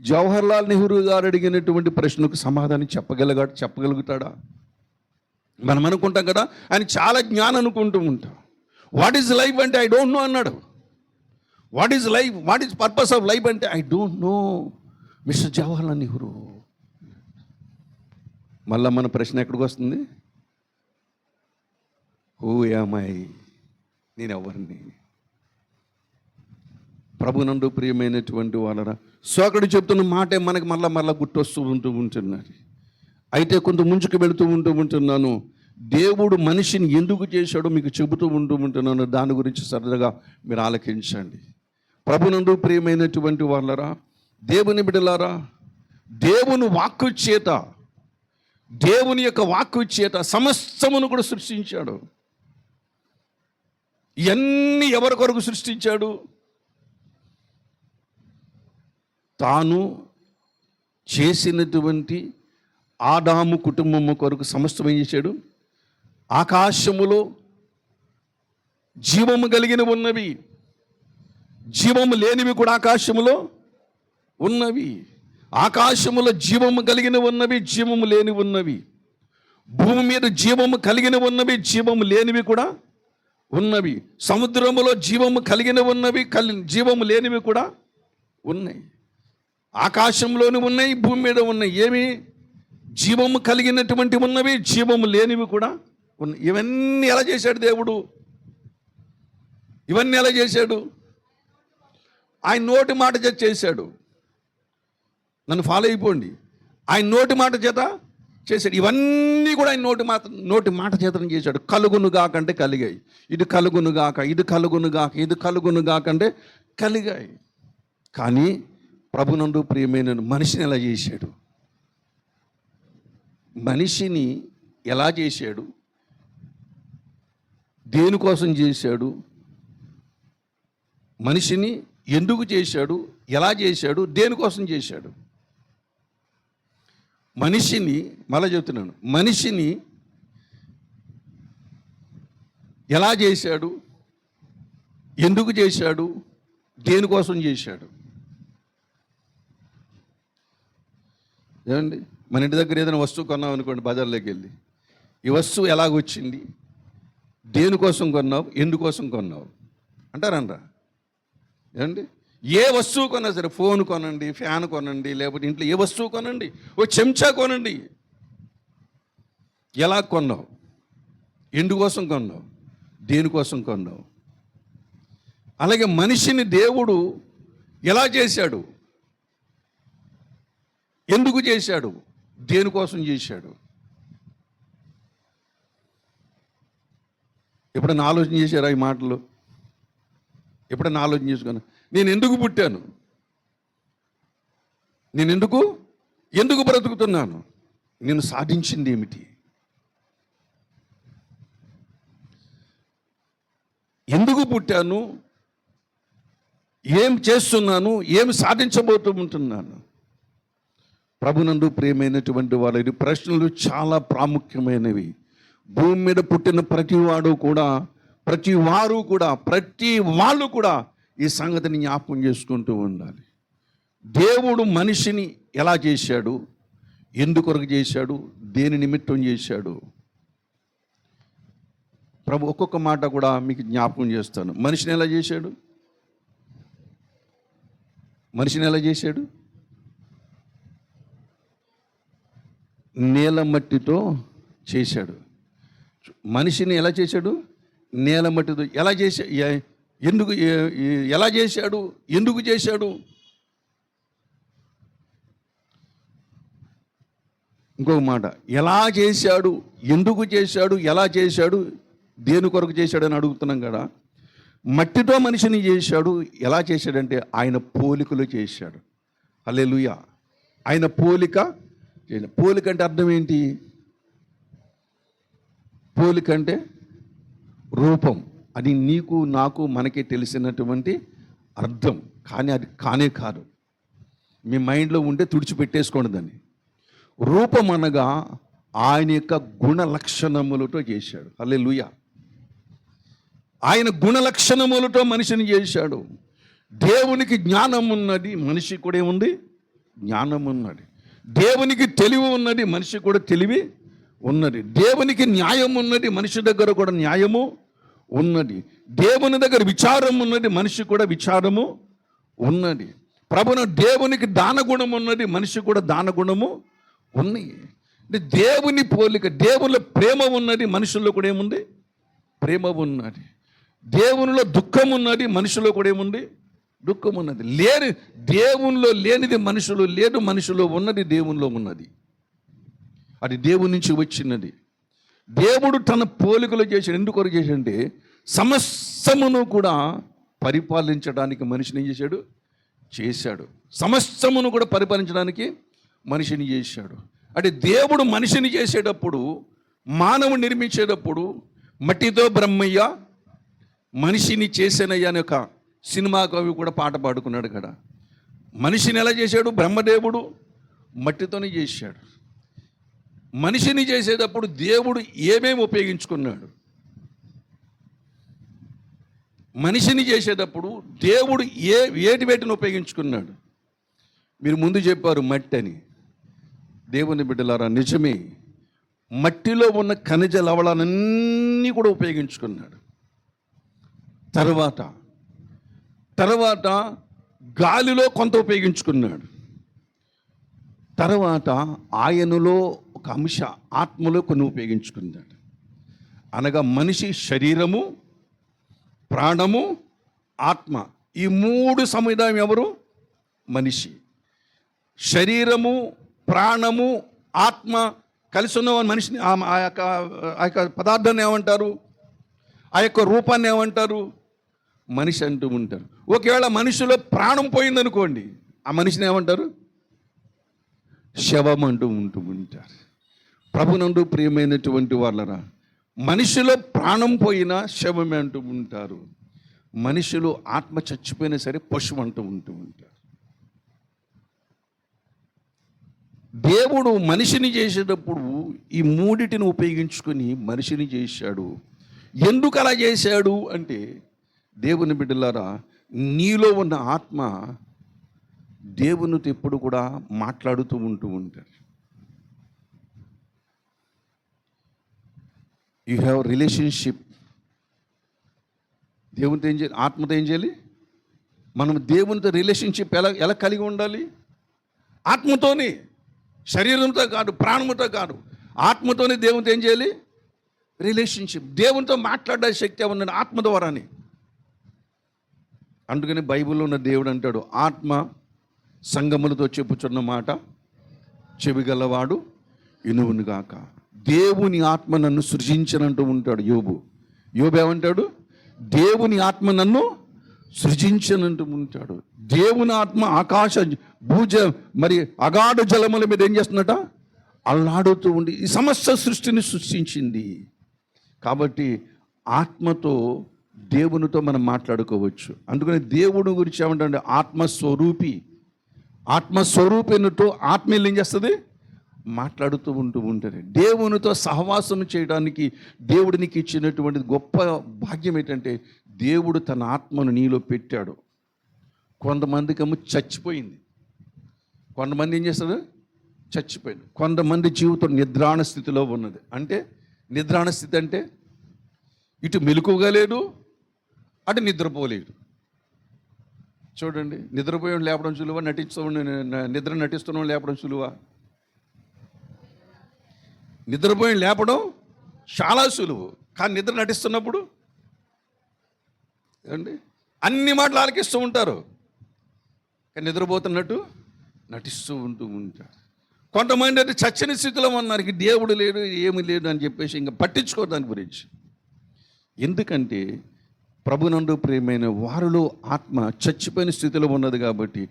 జవహర్లాల్ నెహ్రూ గారు అడిగినటువంటి ప్రశ్నకు సమాధానం చెప్పగలుగుతాడా? మనం అనుకుంటాం కదా, ఆయన చాలా జ్ఞానం అనుకుంటూ ఉంటాం. వాట్ ఈజ్ లైఫ్ అంటే ఐ డోంట్ నో అన్నాడు. What is life, what is purpose of life అంటే I don't know Mister Jawaharlal Nehru. మళ్ళా మన ప్రశ్న ఎక్కడికి వస్తుంది? హూ యామ్ ఐ, నేను ఎవరిని? ప్రభునందు ప్రియమైనటువంటి వాళ్ళరా, సోకడు చెప్తున్న మాటే మనకు మళ్ళా గుర్తొస్తూ ఉంటున్నది. అయితే కొంత ముంచుకు వెళుతూ ఉంటున్నాను. దేవుడు మనిషిని ఎందుకు చేశాడో మీకు చెబుతూ ఉంటున్నాను. దాని గురించి సరదాగా మీరు ఆలకించండి. ప్రభునందు ప్రియమైనటువంటి వాళ్ళరా, దేవుని బిడ్డలారా, దేవుని యొక్క వాక్కు చేత సమస్తమును కూడా సృష్టించాడు. ఇవన్నీ ఎవరి కొరకు సృష్టించాడు? తాను చేసినటువంటి ఆదాము కుటుంబము కొరకు సమస్తం ఏం చేశాడు? ఆకాశములో జీవము కలిగిన ఉన్నవి, జీవము లేనివి కూడా ఆకాశములో ఉన్నవి. ఆకాశములో జీవము కలిగిన ఉన్నవి, జీవము లేని ఉన్నవి. భూమి మీద జీవము కలిగిన ఉన్నవి, జీవము లేనివి కూడా ఉన్నవి. సముద్రములో జీవము కలిగిన ఉన్నవి, జీవము లేనివి కూడా ఉన్నాయి. ఆకాశంలోని ఉన్నాయి, భూమి మీద ఉన్నాయి. ఏమి? జీవము కలిగినటువంటి ఉన్నవి, జీవము లేనివి కూడా ఉన్నాయి. ఇవన్నీ ఎలా చేశాడు దేవుడు? ఇవన్నీ ఎలా చేశాడు? ఆయన నోటి మాట చేత చేశాడు. నన్ను ఫాలో అయిపోండి. ఆయన నోటి మాట చేత చేశాడు. ఇవన్నీ కూడా ఆయన నోటి మాట చేతనే చేశాడు. కలుగునుగాక అంటే కలిగాయి. ఇది కలుగునుగాక, ఇది కలుగునుగాక, ఇది కలుగునుగాక అంటే కలిగాయి. కానీ ప్రభునందు ప్రియమైన మనిషిని ఎలా చేశాడు? మనిషిని ఎలా చేశాడు, దేనికోసం చేశాడు, మనిషిని ఎందుకు చేశాడు, ఎలా చేశాడు, దేనికోసం చేశాడు. మనిషిని మళ్ళా చెప్తున్నాను, మనిషిని ఎలా చేశాడు, ఎందుకు చేశాడు, దేనికోసం చేశాడు. ఏమండి, మన ఇంటి దగ్గర ఏదైనా వస్తువు కొన్నాం అనుకోండి, బజార్లోకి వెళ్ళి, ఈ వస్తువు ఎలాగొచ్చింది, దేనికోసం కొన్నావు, ఎందుకోసం కొన్నావు అంటారనరా? ఏమండి, ఏ వస్తువు కొన్నా సరే, ఫోన్ కొనండి, ఫ్యాన్ కొనండి, లేకపోతే ఇంట్లో ఏ వస్తువు కొనండి, ఓ చెంచా కొనండి, ఎలా కొన్నావు, ఎందుకోసం కొన్నావు, దేనికోసం కొన్నావు. అలాగే మనిషిని దేవుడు ఎలా చేశాడు, ఎందుకు చేశాడు, దేనికోసం చేశాడు. ఎప్పుడైనా ఆలోచన చేశారా ఈ మాటలు? ఎప్పుడైనా ఆలోచన చేసుకున్నా, నేను ఎందుకు పుట్టాను, నేను ఎందుకు బ్రతుకుతున్నాను, నేను సాధించింది ఏమిటి, ఎందుకు పుట్టాను, ఏం చేస్తున్నాను, ఏం సాధించబోతుంటున్నాను. ప్రభునందు ప్రియమైనటువంటి వారి ప్రశ్నలు చాలా ప్రాముఖ్యమైనవి. భూమి మీద పుట్టిన ప్రతి వాళ్ళు కూడా ఈ సంగతిని జ్ఞాపకం చేసుకుంటూ ఉండాలి. దేవుడు మనిషిని ఎలా చేశాడు, ఎందుకొరకు చేశాడు, దేని నిమిత్తం చేశాడు. ప్రభు ఒక్కొక్క మాట కూడా మీకు జ్ఞాపకం చేస్తాను. మనిషిని ఎలా చేశాడు, నేల మట్టితో చేశాడు. మనిషిని ఎలా చేశాడు, నేల మట్టితో. ఎలా చేశాడు, ఎందుకు చేశాడు. ఇంకొక మాట, ఎలా చేశాడు, ఎందుకు చేశాడు, ఎలా చేశాడు, దేని కొరకు చేశాడు అని అడుగుతున్నాం కదా. మట్టితో మనిషిని చేశాడు. ఎలా చేశాడంటే ఆయన పోలికలు చేశాడు. హల్లెలూయా. ఆయన పోలిక అంటే అర్థం ఏంటి? పోలిక అంటే రూపం. అది నీకు నాకు మనకి తెలిసినటువంటి అర్థం, కానీ అది కానే కాదు. మీ మైండ్లో ఉంటే తుడిచిపెట్టేసుకోండి దాన్ని. రూపం అనగా ఆయన యొక్క గుణ లక్షణములతో చేశాడు. హల్లెలూయా. ఆయన గుణ లక్షణములతో మనిషిని చేశాడు. దేవునికి జ్ఞానం ఉన్నది, మనిషి కూడా ఏముంది, జ్ఞానం ఉన్నది. దేవునికి తెలివి ఉన్నది, మనిషి కూడా తెలివి ఉన్నది. దేవునికి న్యాయం ఉన్నది, మనిషి దగ్గర కూడా న్యాయము ఉన్నది. దేవుని దగ్గర విచారం ఉన్నది, మనిషి కూడా విచారము ఉన్నది. ప్రభున దేవునికి దానగుణం ఉన్నది, మనిషి కూడా దానగుణము ఉన్నాయి. అంటే దేవుని పోలిక, దేవునిలో ప్రేమ ఉన్నది, మనుషుల్లో కూడా ఏముంది, ప్రేమ ఉన్నది. దేవునిలో దుఃఖం ఉన్నది, మనిషిలో కూడా ఏముంది, దుఃఖం ఉన్నది. దేవునిలో లేనిది మనుషులు లేదు, మనిషిలో ఉన్నది దేవునిలో ఉన్నది. అది దేవుని నుంచి వచ్చినది. దేవుడు తన పోలికలు చేశాడు. ఎందుకొరకు చేశాడంటే సమస్తమును కూడా పరిపాలించడానికి మనిషిని చేశాడు. సమస్తమును కూడా పరిపాలించడానికి మనిషిని చేశాడు. అంటే దేవుడు మనిషిని చేసేటప్పుడు, మానవుని నిర్మించేటప్పుడు, మట్టితో బ్రహ్మయ్య మనిషిని చేసేనయ్య అనే ఒక సినిమా కవి కూడా పాట పాడుకున్నాడు కదా. మనిషిని ఎలా చేశాడు? బ్రహ్మదేవుడు మట్టితోనే చేశాడు. మనిషిని చేసేటప్పుడు దేవుడు ఏమేమి ఉపయోగించుకున్నాడు? మనిషిని చేసేటప్పుడు దేవుడు వేటిని ఉపయోగించుకున్నాడు? మీరు ముందు చెప్పారు మట్టి అని. దేవుని బిడ్డలారా, నిజమే. మట్టిలో ఉన్న ఖనిజ లవణాలన్నీ కూడా ఉపయోగించుకున్నాడు. తర్వాత గాలిలో కొంత ఉపయోగించుకున్నాడు. తర్వాత ఆయనలో ఒక అంశ, ఆత్మలో కొన్ని ఉపయోగించుకున్నాడు. అనగా మనిషి శరీరము, ప్రాణము, ఆత్మ, ఈ మూడు సముదాయం ఎవరు? మనిషి. శరీరము, ప్రాణము, ఆత్మ కలిసి ఉన్న మనిషిని ఆ యొక్క పదార్థాన్ని ఏమంటారు? ఆ యొక్క రూపాన్ని ఏమంటారు? మనిషి అంటూ ఉంటారు. ఒకవేళ మనిషిలో ప్రాణం పోయిందనుకోండి, ఆ మనిషిని ఏమంటారు? శవం అంటూ ఉంటారు. ప్రభునందు ప్రియమైనటువంటి వాళ్ళరా, మనిషిలో ప్రాణం పోయినా శవమే అంటూ ఉంటారు. మనిషిలో ఆత్మ చచ్చిపోయినా సరే పశువు అంటూ ఉంటారు. దేవుడు మనిషిని చేసేటప్పుడు ఈ మూడిటిని ఉపయోగించుకొని మనిషిని చేశాడు. ఎందుకు అలా చేశాడు అంటే, దేవుని బిడ్డలారా, నీలో ఉన్న ఆత్మ దేవునితో ఎప్పుడు కూడా మాట్లాడుతూ ఉంటారు. You have relationship. దేవునితో ఏం చేయాలి? ఆత్మతో ఏం చేయాలి? మనం దేవునితో రిలేషన్షిప్ ఎలా కలిగి ఉండాలి? ఆత్మతోనే, శరీరంతో కాదు, ప్రాణముతో కాదు, ఆత్మతోనే దేవునితో ఏం చేయాలి? రిలేషన్షిప్. దేవునితో మాట్లాడే శక్తి ఉన్నది ఆత్మ ద్వారానే. అందుకని బైబిల్లో ఉన్న దేవుడు అంటాడు, ఆత్మ సంగములతో చెప్పుచున్న మాట చెవిగలవాడు వినువును గాక. దేవుని ఆత్మ నన్ను సృజించనంటూ ఉంటాడు యోబు. ఏమంటాడు? దేవుని ఆత్మ నన్ను సృజించనంటూ ఉంటాడు. దేవుని ఆత్మ ఆకాశ భూజ మరి అగాఢ జలముల మీద ఏం చేస్తున్నట? అల్లాడుతూ ఉండి ఈ సమస్త సృష్టిని సృష్టించింది. కాబట్టి ఆత్మతో దేవునితో మనం మాట్లాడుకోవచ్చు. అందుకని దేవుని గురించి ఏమంటే ఆత్మస్వరూపి. ఆత్మస్వరూపినితో ఆత్మీయులు ఏం చేస్తుంది? మాట్లాడుతూ ఉంటుంది. దేవునితో సహవాసం చేయడానికి దేవుడినికి ఇచ్చినటువంటి గొప్ప భాగ్యం ఏంటంటే, దేవుడు తన ఆత్మను నీలో పెట్టాడు. కొంతమందికి ఏమో చచ్చిపోయింది, కొంతమంది ఏం చేస్తారు? చచ్చిపోయింది. కొంతమంది జీవితం నిద్రాణ స్థితిలో ఉన్నది. అంటే నిద్రాణ స్థితి అంటే ఇటు మెలకువగా లేడు, అటు నిద్రపోలేడు. చూడండి, నిద్రపోయాడు లేపడం సులువా, నిద్ర నటిస్తున్నాం లేపడం సులువా? నిద్రపోయి లేపడం చాలా సులువు, కానీ నిద్ర నటిస్తున్నప్పుడు ఏమండి అన్ని మాటలు ఆలకిస్తూ ఉంటారు, కానీ నిద్రపోతున్నట్టు నటిస్తూ ఉంటారు. కొంతమంది అయితే చచ్చని స్థితిలో ఉన్నారు, దేవుడు లేడు ఏమి లేడు అని చెప్పేసి ఇంకా పట్టించుకోరు దాని గురించి. ఎందుకంటే ప్రభునందు ప్రియమైన వారిలో ఆత్మ చచ్చిపోయిన స్థితిలో ఉన్నది కాబట్టి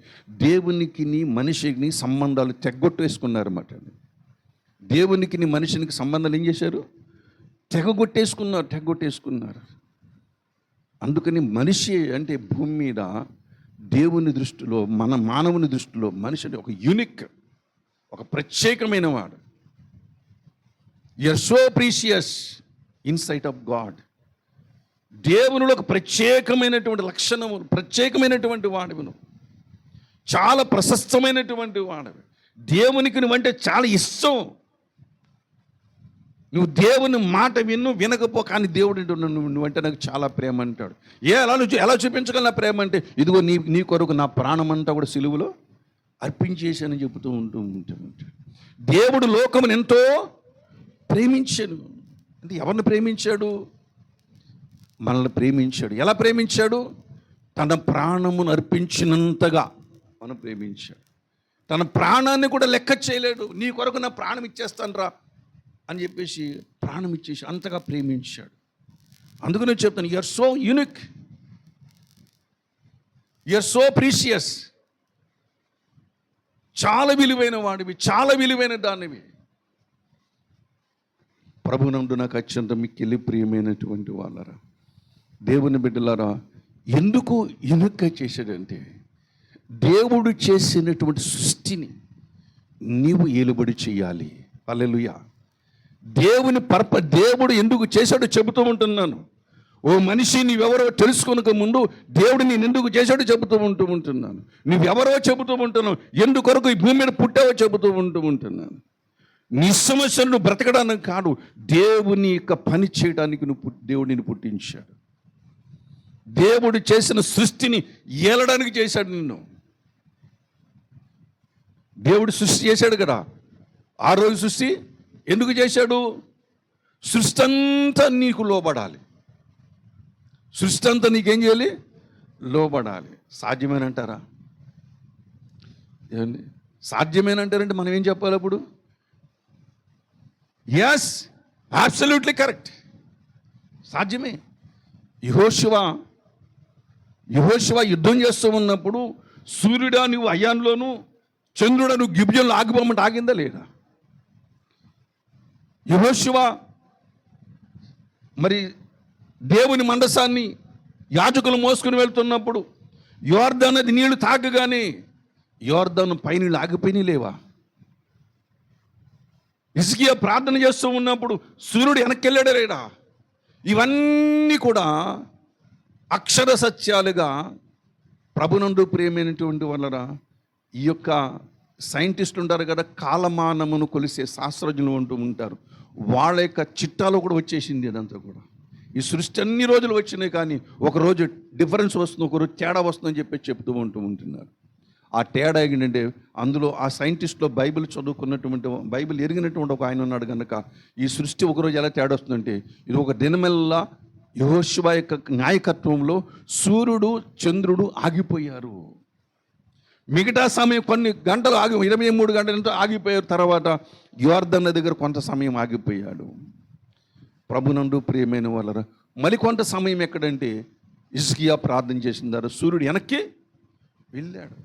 దేవునికి మనిషికి సంబంధాలు తెగ్గొట్టేసుకున్నారన్నమాట. దేవునికి మనిషినికి సంబంధాలు ఏం చేశారు? తెగొట్టేసుకున్నారు. అందుకని మనిషి అంటే భూమి మీద దేవుని దృష్టిలో, మన మానవుని దృష్టిలో మనిషి అంటే ఒక యూనిక్, ఒక ప్రత్యేకమైన వాడు. You're so precious in sight of God. దేవునిలో ఒక ప్రత్యేకమైనటువంటి లక్షణము, ప్రత్యేకమైనటువంటి వాడివి, చాలా ప్రశస్తమైనటువంటి వాడివి. దేవునికి నువ్వంటే చాలా ఇష్టం. నువ్వు దేవుని మాట వినకపో, కానీ దేవుడు నువ్వంటే నాకు చాలా ప్రేమ అంటాడు. ఎలా చూపించగల ప్రేమ అంటే, ఇదిగో నీ కొరకు నా ప్రాణం అంతా కూడా సిలువలో అర్పించేశానని చెబుతూ ఉంటాడు. దేవుడు లోకమును ఎంతో ప్రేమించాడు. అంటే ఎవరిని ప్రేమించాడు? మనల్ని ప్రేమించాడు. ఎలా ప్రేమించాడు? తన ప్రాణమును అర్పించినంతగా మనం ప్రేమించాడు. తన ప్రాణాన్ని కూడా లెక్క చేయలేడు. నీ కొరకు నా ప్రాణం ఇచ్చేస్తాను రా అని చెప్పేసి ప్రాణం ఇచ్చేసి అంతగా ప్రేమించాడు. అందుకనే చెప్తాను, you're so unique, you're so precious. చాలా విలువైన వాడివి, చాలా విలువైన దానివి. ప్రభునందు నాకు అత్యంత మిక్కిలి ప్రియమైనటువంటి వాళ్ళరా, దేవుని బిడ్డలారా, ఎందుకు యూనిక్గా చేశాడంటే, దేవుడు చేసినటువంటి సృష్టిని నీవు ఏలుబడి చేయాలి. హల్లెలూయా. దేవుడు ఎందుకు చేశాడో చెబుతూ ఉంటున్నాను. ఓ మనిషి, నీవెవరో తెలుసుకోనక ముందు దేవుడు నేను ఎందుకు చేశాడో చెబుతూ ఉంటున్నాను. నువ్వెవరో చెబుతూ ఉంటున్నావు, ఎందుకొరకు ఈ భూమి మీద పుట్టావో చెబుతూ ఉంటున్నాను. నీ సమస్యను నువ్వు బ్రతకడానికి కాదు, దేవుని యొక్క పని చేయడానికి దేవుడు నిన్ను పుట్టించాడు. దేవుడు చేసిన సృష్టిని ఏలడానికి చేశాడు నిన్ను. దేవుడు సృష్టి చేశాడు కదా, ఆ రోజు సృష్టి ఎందుకు చేశాడు? సృష్టి అంతా నీకు లోబడాలి. సృష్టి అంతా నీకేం చేయాలి? లోబడాలి. సాధ్యమేనంటారా? ఏమండి, సాధ్యమేనంటారంటే మనం ఏం చెప్పాలి అప్పుడు? ఎస్, అబ్సల్యూట్లీ కరెక్ట్, సాధ్యమే. యెహోషువ యుద్ధం చేస్తూ ఉన్నప్పుడు, సూర్యుడా నువ్వు అయ్యాన్లోను, చంద్రుడా నువ్వు గిబియోనులో ఆగిపోమంటే ఆగిందా లేదా? యెహోషువ మరి దేవుని మందసాన్ని యాజకులు మోసుకుని వెళ్తున్నప్పుడు యోర్దాను నది నీళ్లు తాగగానే యోర్దాను పైనీళ్ళు ఆగిపోయి లేవా? హిజ్కియా ప్రార్థన చేస్తూ ఉన్నప్పుడు సూర్యుడు వెనక్కి వెళ్ళాడా లేడా? ఇవన్నీ కూడా అక్షర సత్యాలుగా ప్రభునందు ప్రియమైనటువంటి వాళ్ళరా ఈ యొక్క సైంటిస్టులు ఉంటారు కదా, కాలమానమును కొలిసే శాస్త్రజ్ఞులు అంటూ ఉంటారు. వాళ్ళ యొక్క చిట్టాలో కూడా వచ్చేసింది అదంతా కూడా. ఈ సృష్టి అన్ని రోజులు వచ్చినాయి, కానీ ఒకరోజు డిఫరెన్స్ వస్తుంది, ఒకరోజు తేడా వస్తుందని చెప్పి చెప్తూ ఉంటున్నారు. ఆ తేడా ఏంటంటే అందులో ఆ సైంటిస్ట్లో బైబిల్ చదువుకున్నటువంటి, బైబిల్ ఎరిగినటువంటి ఒక ఆయన ఉన్నాడు కనుక ఈ సృష్టి ఒకరోజు ఎలా తేడా వస్తుందంటే, ఇది ఒక దినమెల్లా యెహోషువ యొక్క నాయకత్వంలో సూర్యుడు చంద్రుడు ఆగిపోయారు. మిగతా సమయం కొన్ని గంటలు 23 గంటలంతా ఆగిపోయారు. తర్వాత యోర్దాను దగ్గర కొంత సమయం ఆగిపోయాడు. ప్రభునందు ప్రియమైన వాళ్ళరా మరికొంత సమయం ఎక్కడంటే హిజ్కియా ప్రార్థన చేసిన తర్వాత సూర్యుడు వెనక్కి వెళ్ళాడు.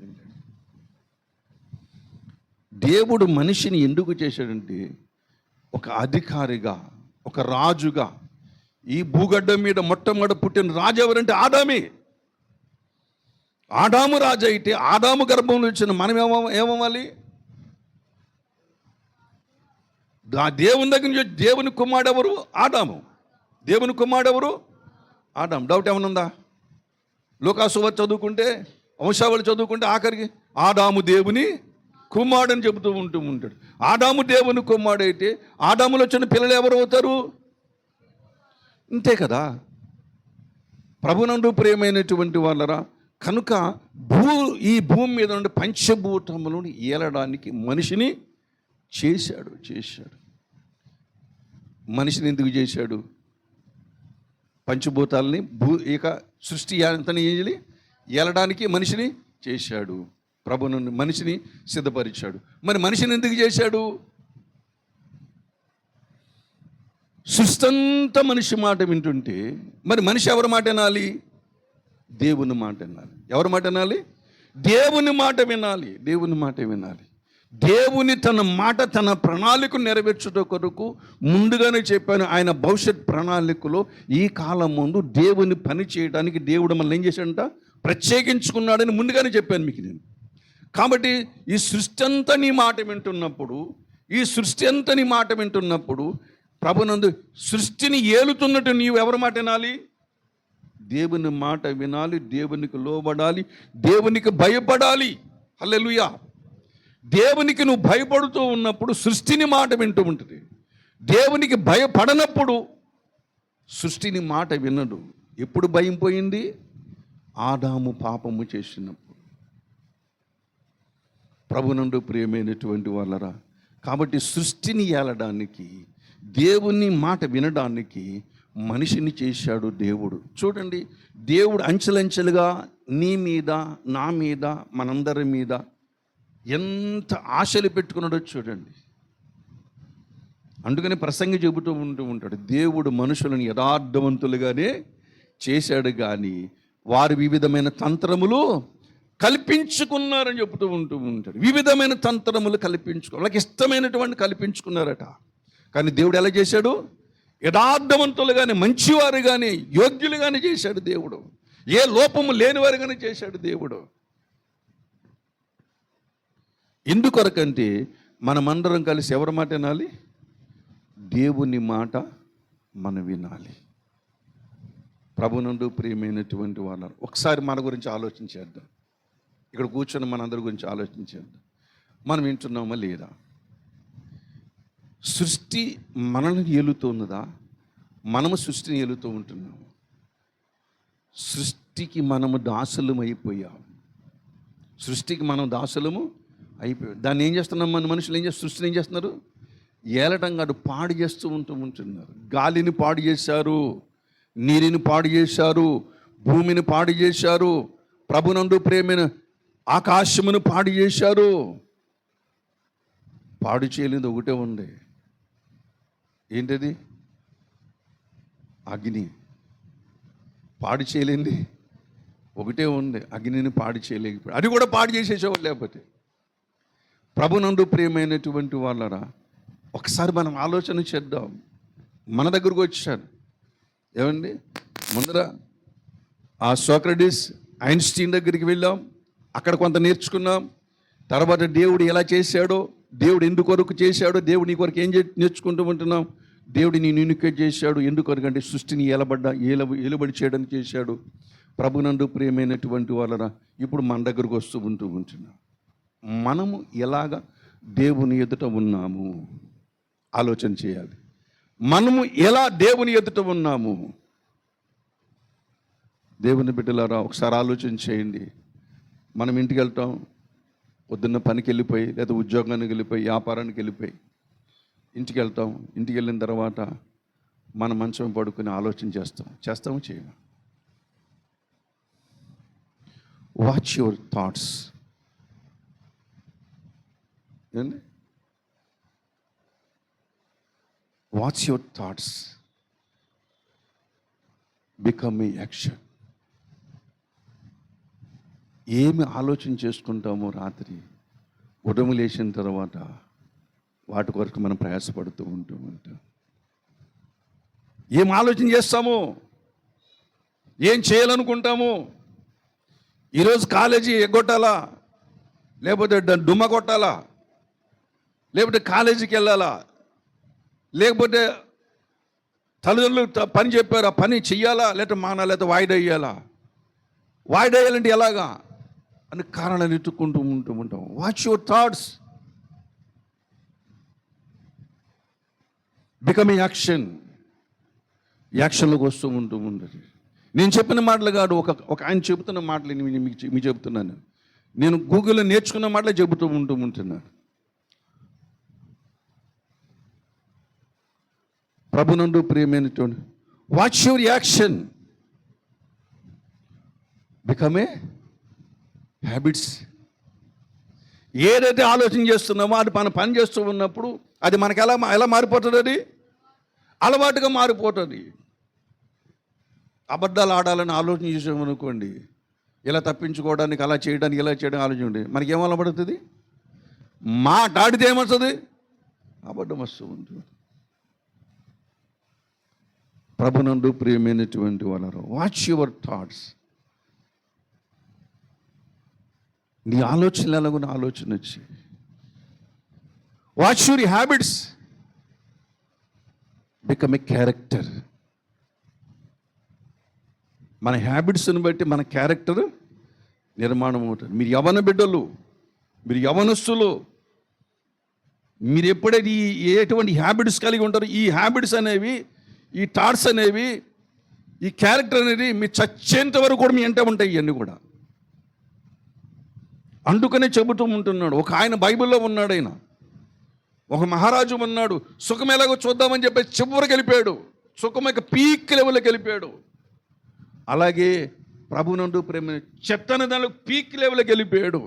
దేవుడు మనిషిని ఎందుకు చేశాడంటే ఒక అధికారిగా, ఒక రాజుగా. ఈ భూగడ్డం మీద మొట్టమొదట పుట్టిన రాజు ఎవరంటే ఆదామే. ఆదాము రాజు అయితే ఆదాము గర్భంలో వచ్చిన మనం ఏమవ్వాలి? దేవుని దగ్గర నుంచి దేవుని కుమారుడు ఎవరు? ఆదాము. దేవుని కుమారుడు ఎవరు? ఆదాము. డౌట్ ఏమైనా ఉందా? లోకాసువార్త చదువుకుంటే, వంశావళి చదువుకుంటే ఆఖరికి ఆదాము దేవుని కుమారుడు అని చెబుతూ ఉంటాడు. ఆదాము దేవుని కుమారుడు అయితే ఆదాములో వచ్చిన పిల్లలు ఎవరు అవుతారు? అంతే కదా. ప్రభునందు ప్రియమైనటువంటి వాళ్ళరా కనుక ఈ భూమి మీద నుండి పంచభూతములను ఏలడానికి మనిషిని చేశాడు. మనిషిని ఎందుకు చేశాడు? పంచభూతాలని ఇక సృష్టి అంతని ఏలడానికి మనిషిని చేశాడు. ప్రభును మనిషిని సిద్ధపరిచాడు. మరి మనిషిని ఎందుకు చేశాడు? సృష్టి అంతా మనిషి మాట వింటుంటే మరి మనిషి ఎవరి మాట వినాలి? దేవుని మాట వినాలి. ఎవరి మాట వినాలి? దేవుని మాట వినాలి. దేవుని మాట వినాలి. దేవుని తన మాట, తన ప్రణాళిక నెరవేర్చుట కొరకు ముందుగానే చెప్పాను. ఆయన భవిష్యత్ ప్రణాళికలో ఈ కాలం ముందు దేవుని పని చేయడానికి దేవుడు మనల్ని ఏం చేశాడంట? ప్రత్యేకించుకున్నాడని ముందుగానే చెప్పాను మీకు నేను. కాబట్టి ఈ సృష్టి అంతా నీ మాట వింటున్నప్పుడు ప్రభునందు సృష్టిని ఏలుతున్నట్టు నీవు ఎవరి మాట వినాలి? దేవుని మాట వినాలి. దేవునికి లోబడాలి. దేవునికి భయపడాలి. హల్లెలూయా. దేవునికి నువ్వు భయపడుతూ ఉన్నప్పుడు సృష్టిని మాట వింటూ ఉంటుంది. దేవునికి భయపడనప్పుడు సృష్టిని మాట వినడు. ఎప్పుడు భయం పోయింది? ఆదాము పాపము చేసినప్పుడు. ప్రభునందు ప్రియమైనటువంటి వాళ్ళరా కాబట్టి సృష్టిని ఏలడానికి, దేవుని మాట వినడానికి మనిషిని చేశాడు దేవుడు. చూడండి, దేవుడు అంచెలంచెలుగా నీ మీద, నా మీద, మనందరి మీద ఎంత ఆశలు పెట్టుకున్నాడో చూడండి. అందుకని ప్రసంగి చెబుతూ ఉంటాడు, దేవుడు మనుషులను యథార్థవంతులుగానే చేశాడు, కానీ వారు వివిధమైన తంత్రములు కల్పించుకున్నారని చెబుతూ ఉంటాడు. వివిధమైన తంత్రములు వాళ్ళకి ఇష్టమైనటువంటి కల్పించుకున్నారట. కానీ దేవుడు ఎలా చేశాడు? యథార్థవంతులుగానే, మంచివారుగానే, యోగ్యులుగానే చేశాడు దేవుడు. ఏ లోపము లేనివారుగానే చేశాడు దేవుడు. ఎందుకొరకంటే మనమందరం కలిసి ఎవరి మాట వినాలి? దేవుని మాట మనం వినాలి. ప్రభునందు ప్రియమైనటువంటి వాళ్ళు ఒకసారి మన గురించి ఆలోచించేద్దాం. ఇక్కడ కూర్చొని మనందరి గురించి ఆలోచించేద్దాం. మనం వింటున్నామా లేదా? సృష్టి మనల్ని ఏలుతున్నదా? మనము సృష్టిని ఏలుతూ ఉంటున్నాము. సృష్టికి మనము దాసులం అయిపోయాం. సృష్టికి మనం దాసులము అయిపోయాం. దాన్ని ఏం చేస్తున్నాం? మన మనుషులు సృష్టిని ఏం చేస్తున్నారు? ఏలటం కాదు, పాడు చేస్తూ ఉంటున్నారు. గాలిని పాడు చేశారు, నీరుని పాడు చేశారు, భూమిని పాడు చేశారు, ప్రభునందు ప్రేమైన ఆకాశమును పాడు చేశారు. పాడు చేయలేదు ఒకటే ఉంది. ఏంటది? అగ్ని. పాడు చేయలేంది ఒకటే ఉంది, అగ్నిని పాడు చేయలేకపోయాడు. అది కూడా పాడు చేసేసేవాళ్ళు. లేకపోతే ప్రభునందు ప్రియమైనటువంటి వాళ్ళరా ఒకసారి మనం ఆలోచన చేద్దాం. మన దగ్గరకు వచ్చాడు ఏమండి, ముందర ఆ సోక్రటీస్ ఐన్స్టీన్ దగ్గరికి వెళ్ళాం, అక్కడ కొంత నేర్చుకున్నాం. తర్వాత దేవుడు ఎలా చేశాడో, దేవుడు ఎందుకొరకు చేశాడో, దేవుడు నీ కొరకు ఏం నేర్చుకుంటూ ఉంటున్నాం. దేవుడు నీ యూనికేట్ చేశాడు ఎందుకొరకు అంటే సృష్టిని ఏలుబడి చేయడానికి చేశాడు. ప్రభునందు ప్రియమైనటువంటి వాళ్ళరా, ఇప్పుడు మన దగ్గరకు ఉంటున్నాం. మనము ఎలాగ దేవుని ఎదుట ఉన్నాము ఆలోచన చేయాలి. మనము ఎలా దేవుని ఎదుట ఉన్నాము? దేవుని బిడ్డలారా, ఒకసారి ఆలోచన చేయండి. మనం ఇంటికి వెళ్తాం, పొద్దున్న పనికి వెళ్ళిపోయి, లేదా ఉద్యోగానికి వెళ్ళిపోయి, వ్యాపారానికి వెళ్ళిపోయి ఇంటికి వెళ్తాం. ఇంటికి వెళ్ళిన తర్వాత మన మంచం పడుకుని ఆలోచన చేస్తాము చేయము. Watch your thoughts. ఏంటి? Watch your thoughts become a action. ఏమి ఆలోచన చేసుకుంటామో రాత్రి ఉదయం లేచిన తర్వాత వాటి కొరకు మనం ప్రయాసపడుతూ ఉంటాం. ఏం ఆలోచన చేస్తామో, ఏం చేయాలనుకుంటామో. ఈరోజు కాలేజీ ఎగ్గొట్టాలా, లేకపోతే డుమ్మ కొట్టాలా, లేకపోతే కాలేజీకి వెళ్ళాలా, లేకపోతే తల్లిదండ్రులు పని చెప్పారు ఆ పని చెయ్యాలా, లేకపోతే మానాలా, లేకపోతే వాయిదా వేయాలా. వాయిదా వేయాలంటే ఎలాగా అని కారణాలు ఎత్తుక్కుంటూ ఉంటాం. Watch your thoughts become a action. యాక్షన్లోకి వస్తూ ఉంటుంది. నేను చెప్పిన మాటలు కాదు, ఒక ఆయన చెబుతున్న మాటలు మీకు చెబుతున్నాను. నేను గూగుల్లో నేర్చుకున్న మాటలే చెబుతూ ఉంటున్నాను. ప్రభునందు ప్రియమైనటువంటి watch your action become a habits. ఏదైతే ఆలోచన చేస్తున్నామో అది మనం పని చేస్తూ ఉన్నప్పుడు అది మనకి ఎలా మారిపోతుంది? అది అలవాటుగా మారిపోతుంది. అబద్ధాలు ఆడాలని ఆలోచన చేసామనుకోండి, ఇలా తప్పించుకోవడానికి, అలా చేయడానికి, ఇలా చేయడానికి ఆలోచన మనకి ఏం అలవడుతుంది? మాట ఆడితే ఏమొస్తుంది? అబద్ధం వస్తూ ఉంటుంది. ప్రభునందు ప్రియమైనటువంటి వాళ్ళరు, వాచ్ యువర్ థాట్స్. నీ ఆలోచనలు ఎలాగో ఆలోచన వచ్చి watch your habits become a character. మన హ్యాబిట్స్ని బట్టి మన క్యారెక్టర్ నిర్మాణం అవుతుంది. మీరు యవన బిడ్డలు, మీరు యవనస్తులు, మీరు ఎప్పుడైతే ఎటువంటి హ్యాబిట్స్ కలిగి ఉంటారో, ఈ హ్యాబిట్స్ అనేవి, ఈ థాట్స్ అనేవి, ఈ క్యారెక్టర్ అనేది మీ చచ్చేంత వరకు కూడా మీ వెంట ఉంటాయి. ఇవన్నీ కూడా అందుకనే చెబుతూ ఉంటున్నాడు. ఒక ఆయన బైబిల్లో ఉన్నాడు, ఆయన ఒక మహారాజు ఉన్నాడు. సుఖం ఎలాగో చూద్దామని చెప్పి చివరికి వెళ్ళిపోయాడు. సుఖం యొక్క పీక్ లెవెల్కి వెళ్ళిపోయాడు. అలాగే ప్రభునందు ప్రేమ చెత్తన దానిలో పీక్ లెవెల్కి వెళ్ళిపోయాడు.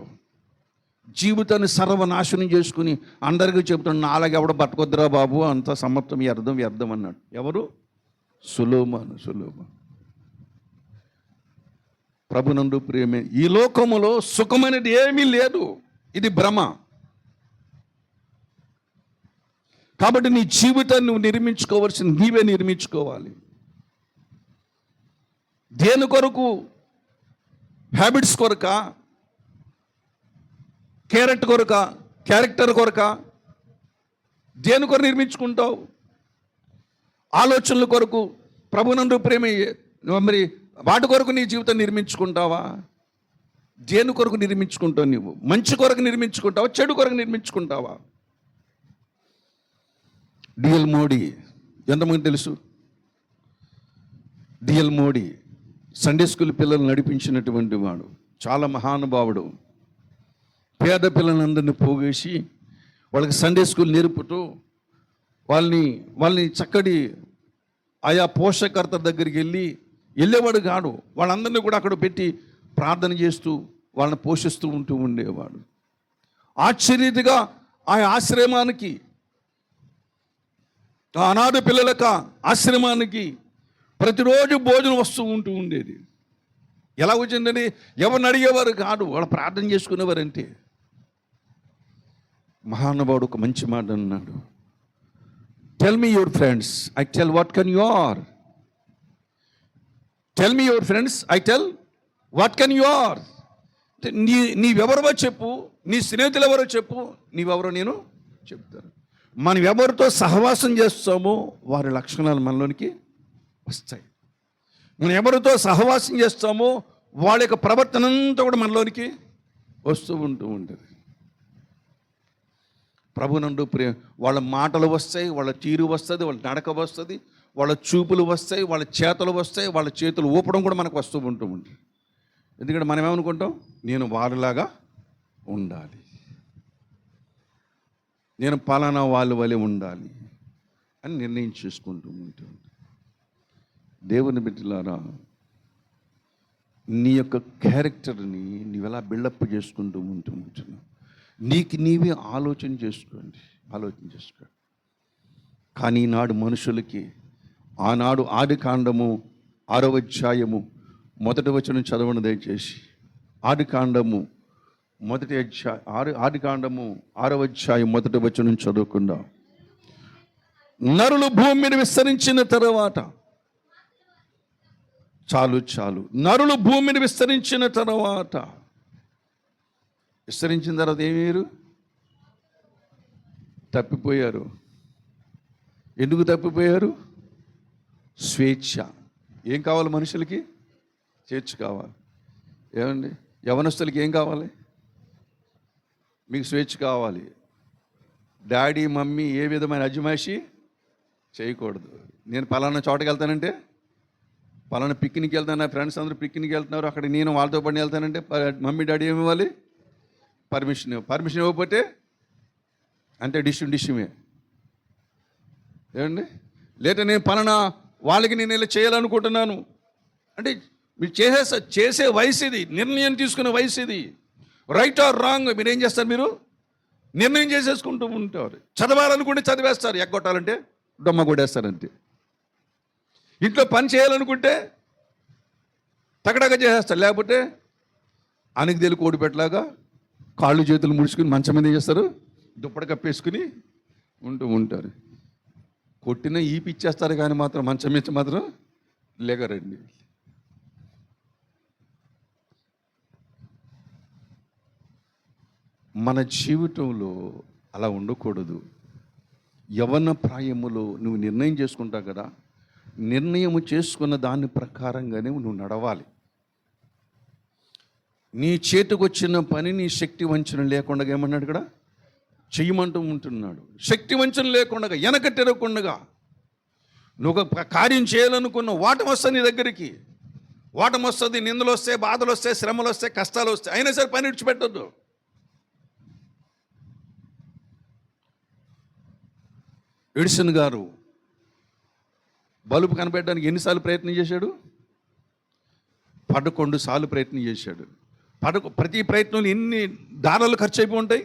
జీవితాన్ని సర్వనాశనం చేసుకుని అందరికీ చెబుతాడు, నాలాగే ఎవడ బతకొద్దురా బాబు, అంత సమర్థం వ్యర్థం అన్నాడు. ఎవరు? సొలొమోను. ప్రభునందు ప్రేమే, ఈ లోకములో సుఖమనేది ఏమీ లేదు, ఇది భ్రమ. కాబట్టి నీ జీవితాన్ని నువ్వు నిర్మించుకోవాల్సింది నీవే నిర్మించుకోవాలి. దేని కొరకు? హ్యాబిట్స్ కొరక, క్యారెక్టర్ కొరక? దేని కొరకు నిర్మించుకుంటావు? ఆలోచనల కొరకు, ప్రభునందు ప్రేమ, మరి వాటి కొరకు నీ జీవితం నిర్మించుకుంటావా? దేని కొరకు నిర్మించుకుంటావు? నువ్వు మంచి కొరకు నిర్మించుకుంటావా, చెడు కొరకు నిర్మించుకుంటావా? డిఎల్ మోడీ ఎంతమంది తెలుసు? డిఎల్ మోడీ సండే స్కూల్ పిల్లలు నడిపించినటువంటి వాడు, చాలా మహానుభావుడు. పేద పిల్లలందరినీ పోగేసి వాళ్ళకి సండే స్కూల్ నేర్పుతూ వాళ్ళని చక్కటి ఆయా పోషకర్త దగ్గరికి వెళ్ళేవాడు కాడు. వాళ్ళందరినీ కూడా అక్కడ పెట్టి ప్రార్థన చేస్తూ వాళ్ళని పోషిస్తూ ఉండేవాడు. ఆశ్చర్యతగా ఆ ఆశ్రమానికి, ఆ అనాథ పిల్లలక ఆశ్రమానికి ప్రతిరోజు భోజనం వస్తూ ఉండేది. ఎలా వచ్చిందని ఎవరిని అడిగేవారు కాదు, వాళ్ళు ప్రార్థన చేసుకునేవారంటే. మహానుభావుడు ఒక మంచి మాట అన్నాడు, tell me your friends, I tell what can you are. Tell me your friends, I tell what can you are. నీవెవరో చెప్పు, నీ స్నేహితులు ఎవరో చెప్పు, నీవెవరో నేను చెప్తాను. మనం ఎవరితో సహవాసం చేస్తామో వారి లక్షణాలు మనలోనికి వస్తాయి. మనం ఎవరితో సహవాసం చేస్తామో వాళ్ళ యొక్క ప్రవర్తన అంతా కూడా మనలోనికి వస్తూ ఉంటుంది. ప్రభునందు వాళ్ళ మాటలు వస్తాయి, వాళ్ళ తీరు వస్తుంది, వాళ్ళ నడక వస్తుంది, వాళ్ళ చూపులు వస్తాయి, వాళ్ళ చేతలు వస్తాయి, వాళ్ళ చేతులు ఊపడం కూడా మనకు వస్తూ ఉంటుంది. ఎందుకంటే మనం ఏమనుకుంటాం, నేను వారిలాగా ఉండాలి, నేను పలానా వాళ్ళ వలె ఉండాలి అని నిర్ణయం చేసుకుంటూ ఉంటుంది. దేవుని బిడ్డలారా, నీ యొక్క క్యారెక్టర్ని నీవెలా బిల్డప్ చేసుకుంటూ ఉంటున్నావు, నీవే ఆలోచన చేసుకోండి. కానీ ఈనాడు మనుషులకి, ఆనాడు ఆదికాండము 6వ అధ్యాయము 1వ వచనం చదవండి దయచేసి. ఆదికాండము 6వ అధ్యాయం 1వ వచనం చదువుకుందాం. నరులు భూమి మీద విస్తరించిన తర్వాత, చాలు, నరులు భూమి మీద విస్తరించిన తర్వాత ఏమయ్యారు? తప్పిపోయారు. ఎందుకు తప్పిపోయారు? స్వేచ్ఛ. ఏం కావాలి మనుషులకి? స్వేచ్ఛ కావాలి. ఏమండి, యవనస్తులకి ఏం కావాలి? మీకు స్వేచ్ఛ కావాలి. డాడీ మమ్మీ ఏ విధమైన అజమాయిషి చేయకూడదు. నేను పలానా చోటకి వెళ్తానంటే, పలానా పిక్నిక్ వెళ్తాను, నా ఫ్రెండ్స్ అందరూ పిక్నిక్ వెళ్తున్నారు, అక్కడ నేను వాళ్ళతో పడి వెళ్తానంటే మమ్మీ డాడీ ఏమి ఇవ్వాలి? పర్మిషన్ ఇవ్వకపోతే అంటే డిష్మే. ఏమండి, లేదా నేను పలానా వాళ్ళకి నేను ఇలా చేయాలనుకుంటున్నాను అంటే మీరు చేసే వయసు ఇది, నిర్ణయం తీసుకునే వయసు ఇది. రైట్ ఆర్ రాంగ్ మీరు ఏం చేస్తారు? మీరు నిర్ణయం చేసేసుకుంటూ ఉంటారు. చదవాలనుకుంటే చదివేస్తారు, ఎగ్గొట్టాలంటే డొమ్మ కొట్టేస్తారంతే. ఇంట్లో పని చేయాలనుకుంటే తగడగా చేసేస్తారు, లేకపోతే అనిగిదేలు కోడిపెట్టలాగా కాళ్ళు చేతులు ముడుచుకుని మంచం మీద చేస్తారు, దుప్పటి కప్పేసుకుని ఉంటారు. కొట్టిన ఈపిచ్చేస్తారు కానీ మాత్రం మంచం మీద మాత్రం లేగరండి. మన జీవితంలో అలా ఉండకూడదు. యవ్వన ప్రాయములో నువ్వు నిర్ణయం చేసుకుంటావు కదా, నిర్ణయము చేసుకున్న దాని ప్రకారంగానే నువ్వు నడవాలి. నీ చేతికి వచ్చిన పని నీ శక్తి వంచన లేకుండా ఏమన్నాడు ఇక్కడ చెయ్యమంటూ ఉంటున్నాడు. శక్తి వంచన లేకుండా, వెనక తిరగకుండా నువ్వు ఒక కార్యం చేయాలనుకున్న వాటం వస్తుంది నీ దగ్గరికి. వాటం వస్తుంది, నిందలు వస్తాయి, బాధలు వస్తాయి, శ్రమలు వస్తాయి, కష్టాలు వస్తాయి, అయినా సరే పని విడిచిపెట్టద్దు. ఎడిసన్ గారు బల్బు కనిపెట్టడానికి ఎన్నిసార్లు ప్రయత్నం చేశాడు? 11 సార్లు ప్రయత్నం చేశాడు. ప్రతి ప్రయత్నంలో ఎన్ని డాలర్లు ఖర్చు అయిపోయి ఉంటాయి.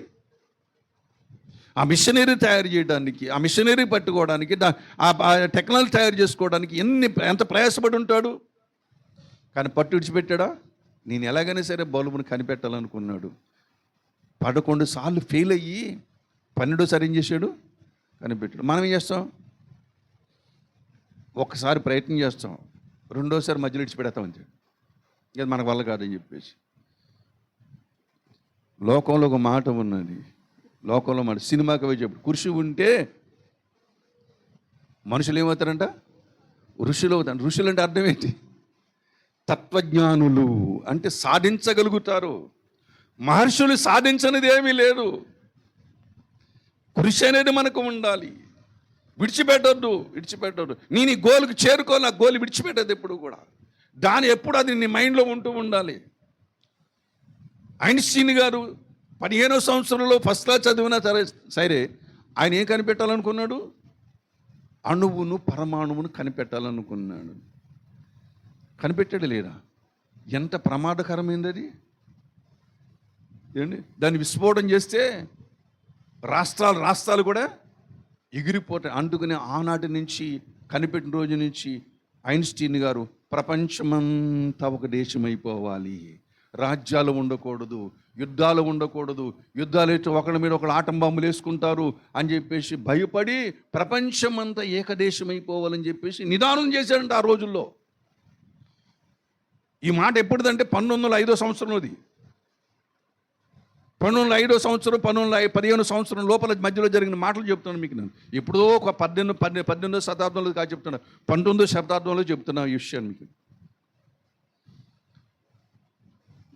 ఆ మిషనరీ తయారు చేయడానికి, ఆ మిషనరీ పట్టుకోవడానికి, ఆ టెక్నాలజీ తయారు చేసుకోవడానికి ఎంత ప్రయాసపడి ఉంటాడు. కానీ పట్టు విడిచిపెట్టాడా? నేను ఎలాగైనా సరే బల్బును కనిపెట్టాలనుకున్నాడు. 11 సార్లు ఫెయిల్ అయ్యి 12సారి ఏం చేశాడు? కనిపెట్టాడు. మనం ఏం చేస్తాం? ఒక్కసారి ప్రయత్నం చేస్తాం, రెండోసారి మధ్యలో విడిచిపెడతాం అంతే. ఇది మనకు వల్ల కాదని చెప్పేసి. లోకంలో ఒక మాట ఉన్నది, లోకంలో మాట సినిమాకి పోయి చెప్పు, కృషి ఉంటే మనుషులు ఏమవుతారంట? ఋషులు అవుతారు. ఋషులు అంటే అర్థం ఏంటి? తత్వజ్ఞానులు అంటే సాధించగలుగుతారు. మహర్షులు సాధించనిది ఏమీ లేదు. కృషి అనేది మనకు ఉండాలి. విడిచిపెట్టొద్దు. నేను ఈ గోల్కి చేరుకోవాలి, ఆ గోల్ విడిచిపెట్టదు ఎప్పుడు కూడా. దాని ఎప్పుడు అది నీ మైండ్లో ఉంటూ ఉండాలి. ఐన్స్టీన్ గారు 15వ సంవత్సరంలో ఫస్ట్ క్లాస్ చదివినా సరే ఆయన ఏం కనిపెట్టాలనుకున్నాడు? అణువును పరమాణువును కనిపెట్టాలనుకున్నాడు. కనిపెట్టాడు లేదా? ఎంత ప్రమాదకరమైంది అది. ఏంటి, దాన్ని విస్ఫోటం చేస్తే రాష్ట్రాలు కూడా ఎగిరిపోతాయి. అందుకని ఆనాటి నుంచి, కనిపెట్టిన రోజు నుంచి ఐన్స్టీన్ గారు ప్రపంచమంతా ఒక దేశం అయిపోవాలి, రాజ్యాలు ఉండకూడదు, యుద్ధాలు ఉండకూడదు, యుద్ధాలు అయితే ఒకళ్ళ మీద ఒకళ్ళు ఆటం బాంబులు వేసుకుంటారు అని చెప్పేసి భయపడి ప్రపంచమంతా ఏకదేశమైపోవాలని చెప్పేసి నిదానం చేశాడంట ఆ రోజుల్లో. ఈ మాట ఎప్పుడుదంటే 1905 సంవత్సరంలోది. 1905 సంవత్సరం 1915 సంవత్సరం లోపల మధ్యలో జరిగిన మాటలు చెప్తున్నాను మీకు. నేను ఎప్పుడో ఒక 18వ శతాబ్దంలో కాదు చెప్తున్నా, 19వ శతాబ్దంలో చెప్తున్నా ఈ విషయాన్ని మీకు.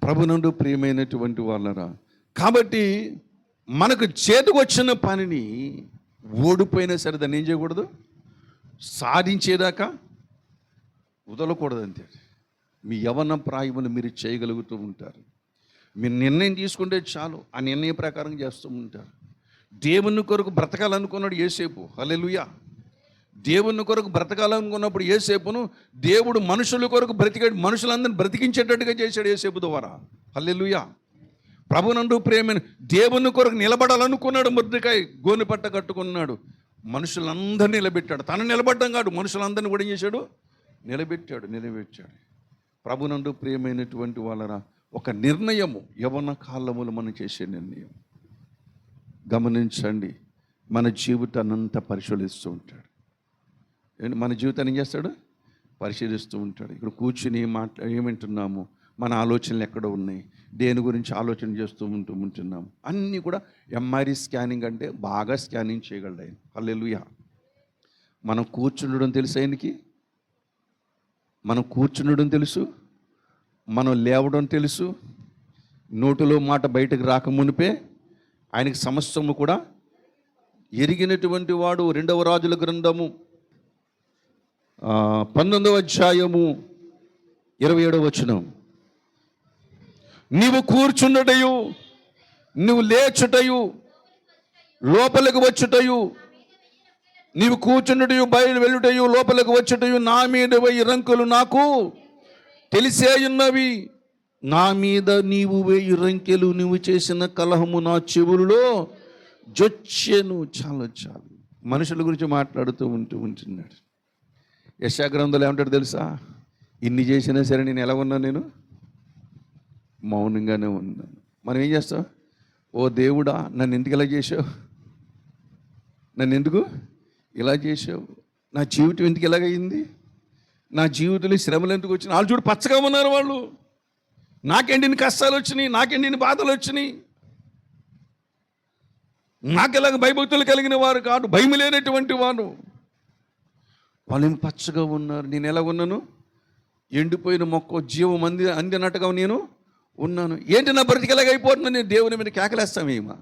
ప్రభునందు ప్రియమైనటువంటి వాళ్ళరా, కాబట్టి మనకు చేతికి వచ్చిన పనిని ఓడిపోయినా సరే దాన్ని ఏం చేయకూడదు, సాధించేదాకా వదలకూడదు. అంతే. మీ యవ్వన ప్రాయములు మీరు చేయగలుగుతూ ఉంటారు. మీరు నిర్ణయం తీసుకుంటే చాలు, ఆ నిర్ణయం ప్రకారం చేస్తూ ఉంటారు. దేవుని కొరకు బ్రతకాలనుకున్నాడు యేసేపు. హల్లెలూయా. దేవుని కొరకు బ్రతకాలనుకున్నప్పుడు యేసేపును దేవుడు మనుషుల కొరకు బ్రతికాడు, మనుషులందరినీ బ్రతికించేటట్టుగా చేశాడు యేసేపు ద్వారా. హల్లెలూయా. ప్రభునందు ప్రేమైన దేవుని కొరకు నిలబడాలనుకున్నాడు మొర్దెకాయి. గోనెపట్ట కట్టుకున్నాడు, మనుషులందరినీ నిలబెట్టాడు. తను నిలబడ్డం కాదు, మనుషులందరినీ కూడా ఏం చేశాడు, నిలబెట్టాడు. ప్రభునందు ప్రియమైనటువంటి వాళ్ళరా, ఒక నిర్ణయము యవ్వన కాలములు మనం చేసే నిర్ణయం. గమనించండి, మన జీవితాన్ని అంతా పరిశీలిస్తూ ఉంటాడు. మన జీవితాన్ని ఏం చేస్తాడు, పరిశీలిస్తూ ఉంటాడు. ఇక్కడ కూర్చుని ఏమంటున్నాము, మన ఆలోచనలు ఎక్కడ ఉన్నాయి, దేని గురించి ఆలోచన చేస్తూ ఉంటున్నాము, అన్నీ కూడా ఎంఆర్ఐ స్కానింగ్ అంటే బాగా స్కానింగ్ చేయగలడు ఆయన. హల్లెలూయా. మనం కూర్చుండడం తెలుసు ఆయనకి, మనం కూర్చుండడం తెలుసు, మనం లేవడం తెలుసు. నోటిలో మాట బయటకు రాకమునిపే ఆయనకి సమస్తము కూడా ఎరిగినటువంటి వాడు. 2వ రాజుల గ్రంథము 19వ అధ్యాయము 27వ వచనం. నీవు కూర్చుండటయు, నువ్వు లేచుటయు, లోపలికి వచ్చుటయు, నీవు కూర్చుండటయు, బయలు వెళ్ళుటయు, లోపలికి వచ్చుటయు నా మీద 1000 రంకులు నాకు తెలిసే ఉన్నవి. నా మీద నీవు 1000 రంకెలు, నువ్వు చేసిన కలహము నా చెవులలో జొచ్చెను. చాలు మనుషుల గురించి మాట్లాడుతూ ఉంటున్నాడు. యెషయా గ్రంథంలో ఏమంటాడు తెలుసా, ఇన్ని చేసినా సరే నేను ఎలా ఉన్నాను, నేను మౌనంగానే ఉన్నాను. మనం ఏం చేస్తాం, ఓ దేవుడా నన్ను ఎందుకు ఇలా చేసావు, నన్ను ఎందుకు ఇలా చేసావు, నా జీవితం ఎందుకు ఇలాగయింది, నా జీవితంలో శ్రమలు ఎందుకు వచ్చినాయి. వాళ్ళు చూడు పచ్చగా ఉన్నారు వాళ్ళు, నాకెండిని కష్టాలు వచ్చినాయి, నాకెండిని బాధలు వచ్చినాయి. నాకెలాగ భయభక్తులు కలిగిన వారు కాదు, భయం లేనటువంటి వారు. వాళ్ళు పచ్చగా ఉన్నారు, నేను ఎలా ఉన్నాను, ఎండిపోయిన మొక్క జీవం అందినట్టుగా నేను ఉన్నాను. ఏంటి నా బ్రతికెలాగ అయిపోతున్నా, నేను దేవుని మీద కేకలేస్తామేమా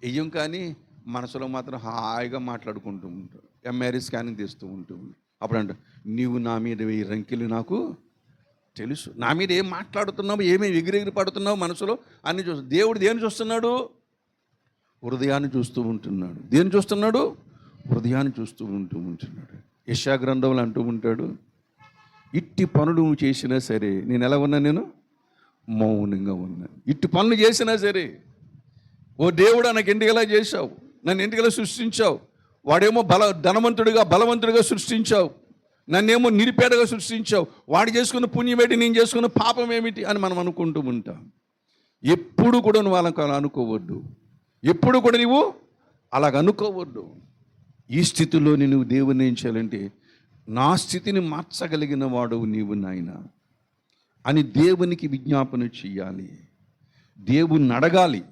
వెయ్యం, కానీ మనసులో మాత్రం హాయిగా మాట్లాడుకుంటూ ఉంటారు. ఎంఆర్ఐ స్కానింగ్ తీస్తూ ఉంటుంది. అప్పుడు అంట, నీవు నా మీద 1000 రంకెలు నాకు తెలుసు. నా మీద ఏం మాట్లాడుతున్నావు, ఏమేమి ఎగిరెగిరి పడుతున్నావు మనసులో అన్ని చూస్తూ. దేవుడు దేని చూస్తున్నాడు, హృదయాన్ని చూస్తూ ఉంటున్నాడు. దేని చూస్తున్నాడు, హృదయాన్ని చూస్తూ ఉంటున్నాడు. యెషయా గ్రంథంలో అంటూ ఉంటాడు, ఇట్టి పనులు నువ్వు చేసినా సరే నేను ఎలా ఉన్నా, నేను మౌనంగా ఉన్నాను. ఇట్టి పనులు చేసినా సరే, ఓ దేవుడా నాకు ఎందుకు ఎలా చేశావు, నన్ను ఎందుకు ఎలా సృష్టించావు. వాడేమో ధనవంతుడిగా బలవంతుడిగా సృష్టించావు, నన్నేమో నిరుపేదగా సృష్టించావు. వాడు చేసుకున్న పుణ్యం ఏంటి, నేను చేసుకున్న పాపం ఏమిటి అని మనం అనుకుంటూ ఉంటాం. ఎప్పుడు కూడా నువ్వు అలా అనుకోవద్దు, ఎప్పుడు కూడా నువ్వు అలాగ అనుకోవద్దు. ఈ స్థితిలో నువ్వు దేవుని ఏం చేయాలంటే, నా స్థితిని మార్చగలిగిన వాడు నీవు నాయన అని దేవునికి విజ్ఞాపన చెయ్యాలి, దేవుణ్ణి అడగాలి.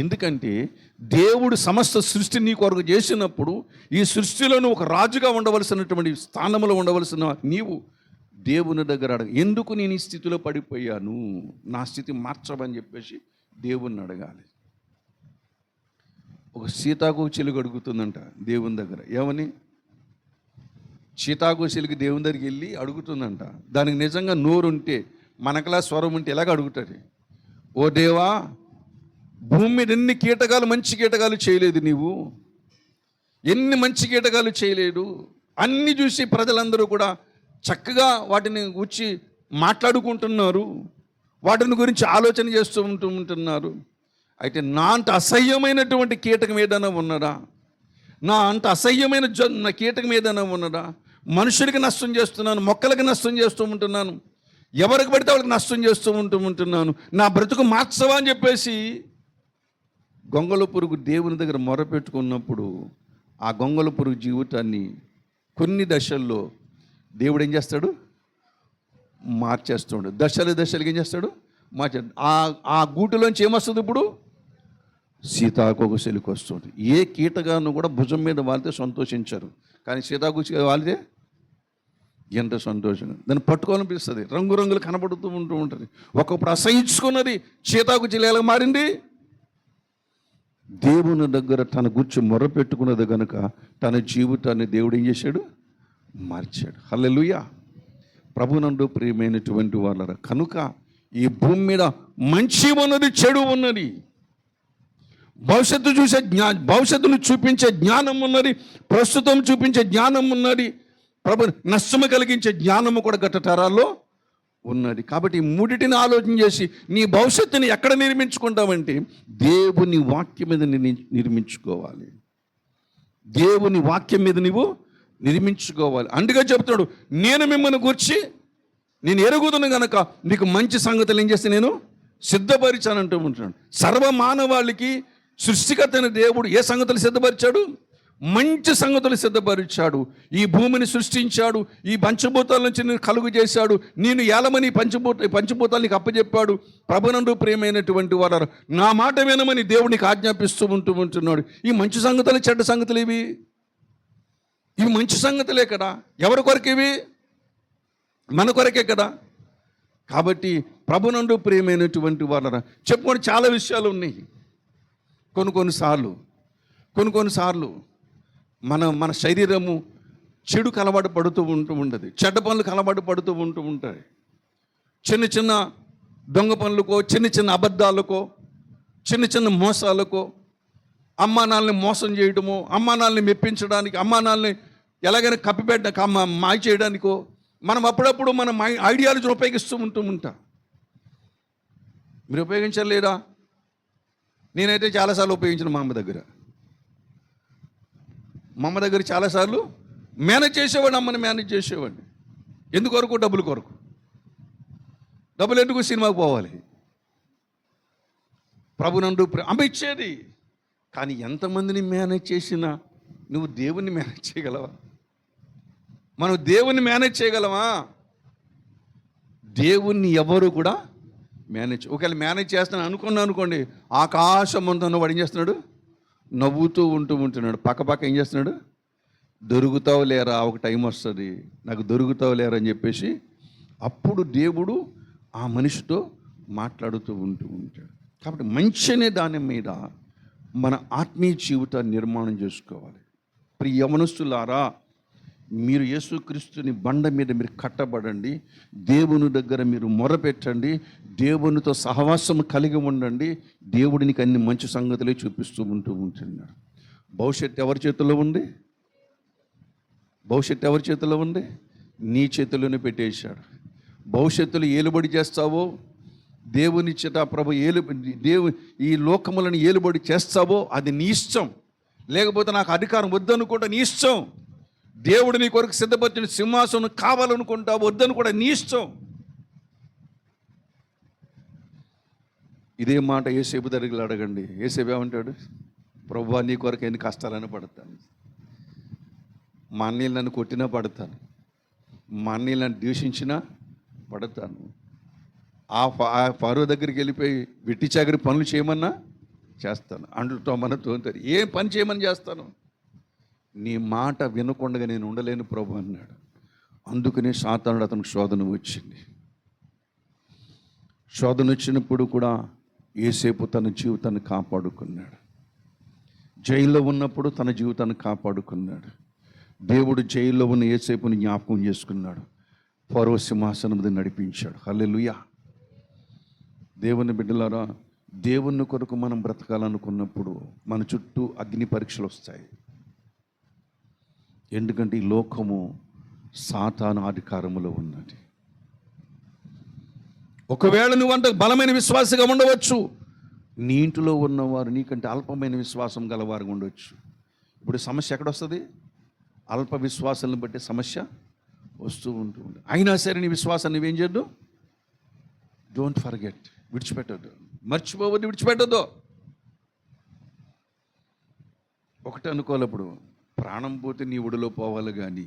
ఎందుకంటే దేవుడు సమస్త సృష్టిని నీ కొరకు చేసినప్పుడు ఈ సృష్టిలోనూ ఒక రాజుగా ఉండవలసినటువంటి స్థానంలో ఉండవలసిన నీవు దేవుని దగ్గర అడగ, ఎందుకు నేను ఈ స్థితిలో పడిపోయాను, నా స్థితి మార్చమని చెప్పేసి దేవుణ్ణి అడగాలి. ఒక సీతాకు చిలుక అడుగుతుందంట దేవుని దగ్గర, ఏమని, సీతాకు చిలుక దేవుని దగ్గరికి వెళ్ళి అడుగుతుందంట. దానికి నిజంగా నోరుంటే, మనకలా స్వరం ఉంటే ఎలాగ అడుగుతుంది, ఓ దేవా భూమి మీద ఎన్ని కీటకాలు, మంచి కీటకాలు చేయలేదు నీవు, ఎన్ని మంచి కీటకాలు చేయలేదు. అన్నీ చూసి ప్రజలందరూ కూడా చక్కగా వాటిని గురించి మాట్లాడుకుంటున్నారు, వాటిని గురించి ఆలోచన చేస్తూ ఉంటున్నారు. అయితే నా అంత అసహ్యమైనటువంటి కీటకం ఏదైనా ఉన్నదా, నా అంత అసహ్యమైన కీటకం ఏదైనా ఉన్నదా, మనుషులకి నష్టం చేస్తున్నాను, మొక్కలకి నష్టం చేస్తూ ఉంటున్నాను, ఎవరికి పడితే వాళ్ళకి నష్టం చేస్తూ ఉంటున్నాను, నా బ్రతుకు మార్చవా అని చెప్పేసి గొంగళ పురుగు దేవుని దగ్గర మొరపెట్టుకున్నప్పుడు ఆ గొంగళ పురుగు జీవితాన్ని కొన్ని దశల్లో దేవుడు ఏం చేస్తాడు, మార్చేస్తాడు. దశలకి ఏం చేస్తాడు, మార్చాడు. ఆ గూటిలోంచి ఏమొస్తుంది, ఇప్పుడు సీతాకోక చిలుక వస్తుంది. ఏ కీటగాను కూడా భుజం మీద వాలితే సంతోషించారు, కానీ సీతాకోక వాలితే ఎంత సంతోషంగా దాన్ని పట్టుకోవాలనిపిస్తుంది. రంగురంగులు కనబడుతూ ఉంటుంది. ఒకప్పుడు అసహించుకున్నది సీతాకోక ఎలా మారింది. దేవుని దగ్గర తన గురించి మొరపెట్టుకున్నది కనుక తన జీవితాన్ని దేవుడు ఏం చేశాడు, మార్చాడు. హల్లెలూయా. ప్రభునందు ప్రియమైనటువంటి వాళ్ళరా, కనుక ఈ భూమి మీద మంచి ఉన్నది, చెడు ఉన్నది, భవిష్యత్తును చూపించే జ్ఞానం ఉన్నది, ప్రస్తుతం చూపించే జ్ఞానం ఉన్నది, నష్టము కలిగించే జ్ఞానము కూడా గత తరాల్లో ఉన్నది. కాబట్టి మూడిటిని ఆలోచన చేసి నీ భవిష్యత్తుని ఎక్కడ నిర్మించుకుంటావంటే దేవుని వాక్యం మీద నిర్మించుకోవాలి. దేవుని వాక్యం మీద నువ్వు నిర్మించుకోవాలి. అందుకే చెప్తాడు, నేను మిమ్మల్ని గురించి నేను ఎరుగుదును గనక మీకు మంచి సంగతులు ఏం చేస్తే నేను సిద్ధపరిచానంటూ ఉంటున్నాడు. సర్వ మానవాళికి సృష్టికర్త అయిన దేవుడు ఏ సంగతులు సిద్ధపరిచాడు, మంచి సంగతులు సిద్ధపరిచాడు. ఈ భూమిని సృష్టించాడు, ఈ పంచభూతాల నుంచి నేను కలుగు చేశాడు, నేను ఏలమని పంచభూతాలు నీకు అప్పచెప్పాడు. ప్రభునందు ప్రియమైనటువంటి వారు, నా మాట వినమని దేవునికి ఆజ్ఞాపిస్తూ ఉంటున్నాడు. ఈ మంచి సంగతులు చెడ్డ సంగతులు ఇవి మంచి సంగతులే కదా. ఎవరి కొరకు ఇవి, మన కొరకే కదా. కాబట్టి ప్రభునందు ప్రియమైనటువంటి వారు చెప్పుకొని చాలా విషయాలు ఉన్నాయి. కొన్నిసార్లు మన శరీరము చెడుకు అలవాటు పడుతూ ఉండదు, చెడ్డ పనులకు అలవాటు పడుతూ ఉంటాయి. చిన్న చిన్న దొంగ పనులకో, చిన్న చిన్న అబద్ధాలకో, చిన్న చిన్న మోసాలకో, అమ్మానాల్ని మోసం చేయడమో, అమ్మానాల్ని మెప్పించడానికి, అమ్మానాల్ని ఎలాగైనా మాయ చేయడానికో మనం అప్పుడప్పుడు మన ఐడియాలజీని ఉపయోగిస్తూ ఉంటాం. మీరు ఉపయోగించలేదా? నేనైతే చాలాసార్లు ఉపయోగించిన మా అమ్మ దగ్గర చాలాసార్లు మేనేజ్ చేసేవాడు, అమ్మని మేనేజ్ చేసేవాడిని. ఎందుకొరకు? డబ్బుల కొరకు. డబ్బులు ఎందుకు? సినిమాకి పోవాలి. ప్రభునందు అమ్మ ఇచ్చేది. కానీ ఎంతమందిని మేనేజ్ చేసినా నువ్వు దేవుణ్ణి మేనేజ్ చేయగలవా? మనం దేవుణ్ణి మేనేజ్ చేయగలమా? దేవుణ్ణి ఎవరు కూడా ఒకవేళ మేనేజ్ చేస్తాను అనుకోండి, ఆకాశం అంతా వాడు ఏం చేస్తున్నాడు, నవ్వుతూ ఉంటున్నాడు. పక్క ఏం చేస్తున్నాడు, దొరుకుతావు లేరా, ఒక టైం వస్తుంది నాకు దొరుకుతావు లేరా అని చెప్పేసి అప్పుడు దేవుడు ఆ మనిషితో మాట్లాడుతూ ఉంటాడు. కాబట్టి మంచి అనే దాని మీద మన ఆత్మీయ జీవితాన్ని నిర్మాణం చేసుకోవాలి. ప్రియ యవనస్తులారా, మీరు యేసుక్రీస్తుని బండ మీద మీరు కట్టబడండి, దేవుని దగ్గర మీరు మొరపెట్టండి, దేవునితో సహవాసం కలిగి ఉండండి. దేవుడినికి అన్ని మంచి సంగతులే చూపిస్తూ ఉంటున్నాడు. భవిష్యత్తు ఎవరి చేతుల్లో ఉంది? నీ చేతుల్లోనే పెట్టేశాడు. భవిష్యత్తులో ఏలుబడి చేస్తావో, దేవుని చేత ప్రభు ఈ లోకములను ఏలుబడి చేస్తావో అది నీ ఇష్టం. లేకపోతే నాకు అధికారం వద్దనుకుంటా, నీ ఇష్టం. దేవుడు నీ కొరకు సిద్ధపరిచిన సింహాసనం కావాలనుకుంటా, వద్దని కూడా నీ ఇష్టం. ఇదే మాట యేసేపు దగ్గర అడగండి. యేసేపు ఏమంటాడు? ప్రభువా, నీ కొరకు ఎన్ని కష్టాలని పడతాను, మా అన్నీళ్ళు నన్ను కొట్టినా పడతాను, మా అన్నీళ్ళు నన్ను దూషించినా పడతాను, ఆ ఫరో దగ్గరికి వెళ్ళిపోయి వెట్టి చాకరి పనులు చేయమన్నా చేస్తాను, అంటుతో మన తోంతారు, ఏ పని చేయమని చేస్తాను, నీ మాట వినకుండా నేను ఉండలేను ప్రభు అన్నాడు. అందుకనే సాతానుడు అతనికి శోధన వచ్చింది. శోధన వచ్చినప్పుడు కూడా యేసేపు తన జీవితాన్ని కాపాడుకున్నాడు. జైల్లో ఉన్నప్పుడు తన జీవితాన్ని కాపాడుకున్నాడు. దేవుడు జైల్లో ఉన్న యేసేపుని జ్ఞాపకం చేసుకున్నాడు. ఫరో సింహాసనం మీద నడిపించాడు. హల్లెలూయా. దేవుని బిడ్డలారా, దేవుని కొరకు మనం బ్రతకాలనుకున్నప్పుడు మన చుట్టూ అగ్ని పరీక్షలు వస్తాయి. ఎందుకంటే ఈ లోకము సాతాను అధికారములో ఉన్నది. ఒకవేళ నువ్వంటే బలమైన విశ్వాసంగా ఉండవచ్చు, నీ ఇంటిలో ఉన్నవారు నీకంటే అల్పమైన విశ్వాసం గలవారుగా ఉండవచ్చు. ఇప్పుడు సమస్య ఎక్కడొస్తుంది? అల్ప విశ్వాసాలను బట్టి సమస్య వస్తూ ఉంటుంది. అయినా సరే నీ విశ్వాసాన్ని నువ్వేం చేయద్దు, డోంట్ ఫర్గెట్, విడిచిపెట్టద్దు, మర్చిపోవద్దు, విడిచిపెట్టద్దు. ఒకటి అనుకోవాలప్పుడు, ప్రాణం పోతే నీ ఒడిలో పోవాలి కానీ,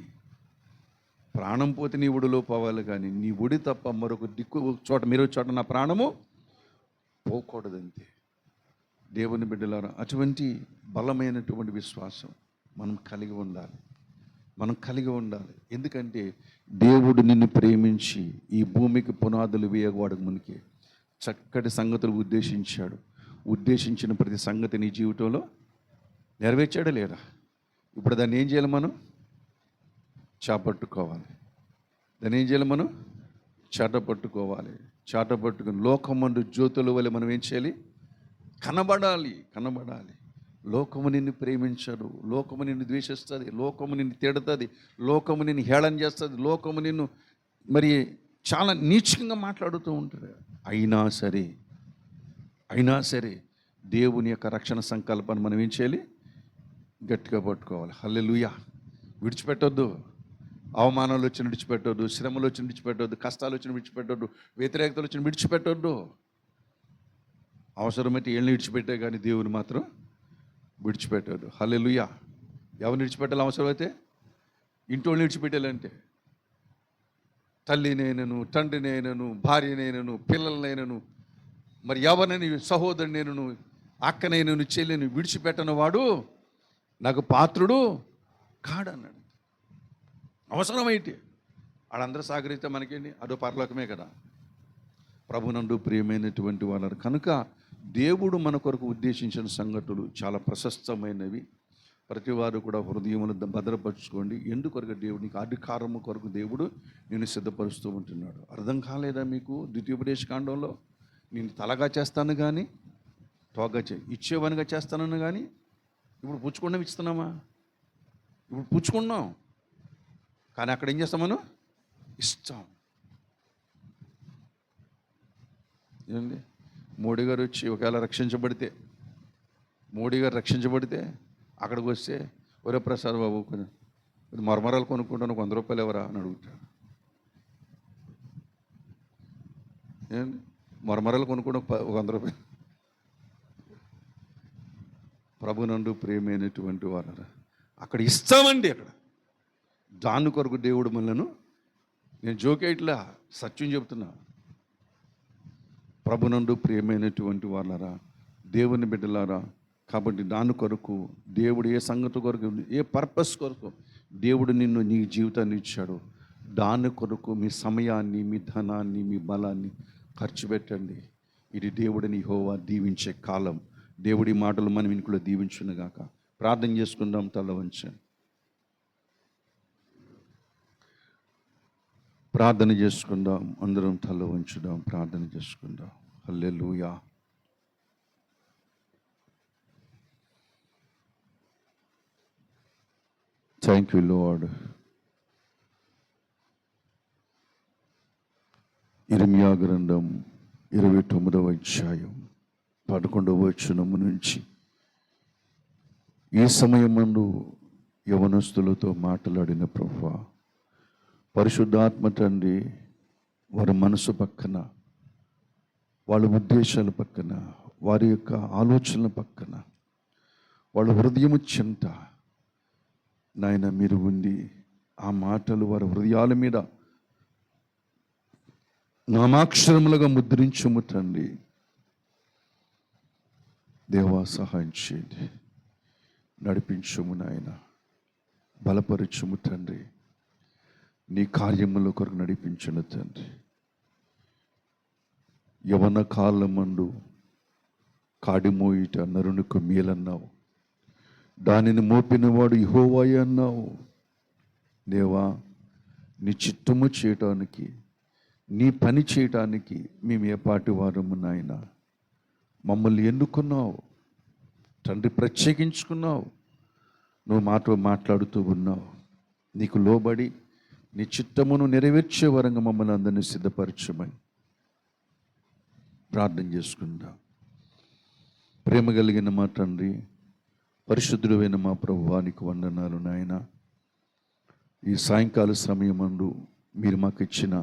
ప్రాణం పోతే నీ ఒడిలో పోవాలి కానీ నీ ఒడి తప్ప మరొక దిక్కు చోట, మీరు చోట నా ప్రాణము పోకూడదంతే. దేవుని బిడ్డలారా, అటువంటి బలమైనటువంటి విశ్వాసం మనం కలిగి ఉండాలి, మనం కలిగి ఉండాలి. ఎందుకంటే దేవుడు నిన్ను ప్రేమించి ఈ భూమికి పునాదులు వేయగోడకు మునికి చక్కటి సంగతులు ఉద్దేశించాడు. ఉద్దేశించిన ప్రతి సంగతి నీ జీవితంలో నెరవేర్చాడా లేదా? ఇప్పుడు దాన్ని ఏం చేయాలి? మనం చాపట్టుకోవాలి. దాన్ని ఏం చేయాలి? మనం చాటపట్టుకోవాలి. చాటపట్టుకుని లోకమందు జ్యోతుల వల్ల మనం ఏం చేయాలి? కనబడాలి. లోకము నిన్ను ప్రేమించదు, లోకము నిన్ను ద్వేషిస్తుంది, లోకము నిన్ను తిడుతుంది, లోకము నిన్ను హేళన చేస్తుంది, లోకము నిన్ను మరి చాలా నీచంగా మాట్లాడుతూ ఉంటారు. అయినా సరే దేవుని యొక్క రక్షణ సంకల్పాన్ని మనం ఏం చేయాలి? గట్టిగా పట్టుకోవాలి. హల్లెలూయా. విడిచిపెట్టొద్దు. అవమానాలు వచ్చి విడిచిపెట్టొద్దు, శ్రమలు వచ్చి విడిచిపెట్టొద్దు, కష్టాలు వచ్చి విడిచిపెట్టొద్దు, వ్యతిరేకతలు వచ్చి విడిచిపెట్టొద్దు. అవసరమైతే ఏళ్ళని విడిచిపెట్టే కానీ దేవుని మాత్రం విడిచిపెట్టొద్దు. హల్లెలూయా. ఎవరిని విడిచిపెట్టాలి? అవసరమైతే ఇంటోళ్ళని విడిచిపెట్టాలంటే, తల్లినైనను, తండ్రినైనను, భార్యనైనను, పిల్లలనైనను, మరి ఎవరినైనా, సహోదరునైనను, అక్కనైనను, చెల్లిని విడిచిపెట్టని వాడు నాకు పాత్రుడు కాడన్నాడు. అవసరమైతే వాళ్ళందరూ సహకరిస్తే మనకేంటి? అదో పరలోకమే కదా. ప్రభునందు ప్రియమైనటువంటి వాళ్ళరు కనుక దేవుడు మన కొరకు ఉద్దేశించిన సంగతులు చాలా ప్రశస్తమైనవి. ప్రతివారు కూడా హృదయమును భద్రపరచుకోండి. ఎందుకొరకు దేవునికి అధికారము కొరకు దేవుడు నేను సిద్ధపరుస్తూ ఉంటున్నాడు. అర్థం కాలేదా మీకు? ద్వితీయోపదేశ కాండంలో నేను తలగా చేస్తాను కానీ తోగా ఇచ్చేవానిగా చేస్తానని కానీ, ఇప్పుడు పుచ్చుకుండా ఇస్తున్నామా? ఇప్పుడు పుచ్చుకున్నాం కానీ అక్కడ ఏం చేస్తాం? మనం ఇస్తాం. ఏమండి, మోడీ గారు వచ్చి ఒకవేళ మోడీ గారు రక్షించబడితే అక్కడికి వస్తే, ఒరే ప్రసాద్ బాబు కొంచెం మరమరాలు కొనుక్కుంటాను, 100 రూపాయలు ఎవరా అని అడుగుతాడు. ఏమండి, మరమరాలు కొనుక్కోవడం 100 రూపాయలు. ప్రభునందు ప్రియమైనటువంటి వారు అక్కడ ఇస్తామండి. అక్కడ దాని కొరకు దేవుడు మనలను, నేను జోకేట్లా సత్యం చెబుతున్నా. ప్రభునందు ప్రియమైనటువంటి వాళ్ళరా, దేవుని బిడ్డలారా, కాబట్టి దాని కొరకు దేవుడు ఏ సంగతి కొరకు, ఏ పర్పస్ కొరకు దేవుడు నిన్ను, నీ జీవితాన్ని ఇచ్చాడు, దాని కొరకు మీ సమయాన్ని, మీ ధనాన్ని, మీ బలాన్ని ఖర్చు పెట్టండి. ఇది దేవుడిని యెహోవా దీవించే కాలం. దేవుడి మాటలు మనం ఇంట్లో దీవించునుగాక. ప్రార్థన చేసుకుందాం. తల వంచండి, ప్రార్థన చేసుకుందాం. అందరం తల వంచుదాం, ప్రార్థన చేసుకుందాం. హల్లెలూయా. Thank you Lord. ఇర్మియా గ్రంథం 29వ అధ్యాయం 11వ వచనము నుంచి, ఈ సమయమందు యవనస్తులతో మాట్లాడిన ప్రభువా, పరిశుద్ధాత్మ తండ్రి, వారి మనసు పక్కన, వాళ్ళ ఉద్దేశాల పక్కన, వారి యొక్క ఆలోచనల పక్కన, వాళ్ళ హృదయము చెంత నాయన మీరు ఉంది. ఆ మాటలు వారి హృదయాల మీద నామాక్షరములుగా ముద్రించుము తండ్రి. దేవా సహాయం చేయండి, నడిపించుము నాయన, బలపరచుము తండ్రి, నీ కార్యముల కొరకు నడిపించును తండ్రి. యవన కాలమందు కాడిమోయిట నరునికి మేలన్నావు, దానిని మోపినవాడు యెహోవాయే అన్నావు. దేవా, నీ చిత్తము చేయటానికి, నీ పని చేయటానికి మేము ఏ పాటి వారము నాయన. మమ్మల్ని ఎన్నుకున్నావు తండ్రి, ప్రత్యేకించుకున్నావు. నువ్వు మాతో మాట్లాడుతూ ఉన్నావు. నీకు లోబడి నీ చిత్తమును నెరవేర్చే వరంగా మమ్మల్ని అందరినీ సిద్ధపరచమని ప్రార్థన చేసుకుందాం. ప్రేమ కలిగిన మా తండ్రి, పరిశుద్ధుడైన మా ప్రభువా, నీకు వందనాలు నాయన. ఈ సాయంకాల సమయమందు మీరు మాకు ఇచ్చిన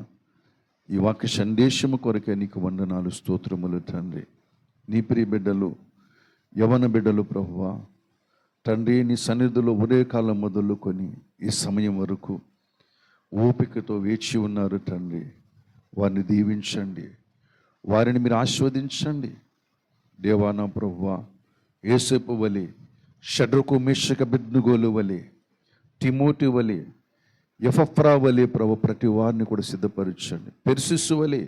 ఈ వాక్య సందేశము కొరకే నీకు వందనాలు, స్తోత్రములు తండ్రి. నీ ప్రియ బిడ్డలు, యవన బిడ్డలు ప్రభువా తండ్రి, నీ సన్నిధిలో ఉదయకాలం మొదలుకొని ఈ సమయం వరకు ఓపికతో వేచి ఉన్నారు తండ్రి. వారిని దీవించండి, వారిని మీరు ఆస్వాదించండి. దేవానా ప్రభువా, యేసేపు వలె, షడ్రకు మేషక అబేద్నెగోలు వలె, తిమోతి వలె, ఎపఫ్రా వలె ప్రభు ప్రతి వారిని కూడా సిద్ధపరచండి. పెర్సిస్సు వలె,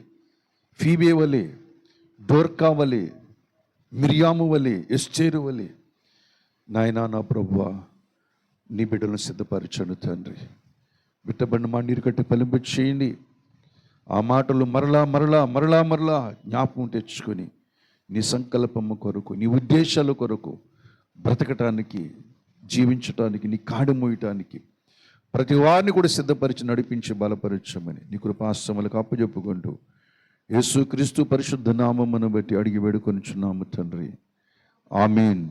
ఫీబే వలె, డోర్కా వలె, మిరియాము వలె, ఎస్తేరు వలె నాయనా నా ప్రభువా నీ బిడ్డలను సిద్ధపరచండి తండ్రి. బిట్టబడిన మా నీరు కట్టి ఫలింప చేయండి. ఆ మాటలు మరలా మరలా మరలా మరలా జ్ఞాపకం తెచ్చుకొని నీ సంకల్పము కొరకు, నీ ఉద్దేశాల కొరకు బ్రతకటానికి, జీవించటానికి, నీ కాడు మోయటానికి ప్రతి వారిని కూడా సిద్ధపరిచి నడిపించి బలపరచమని నీ కృపాశ్రమలకు అప్పచెప్పుకుంటూ యేసుక్రీస్తు పరిశుద్ధ నామమును బట్టి అడిగి వేడుకొనుచున్నాము తండ్రి. ఆమేన్.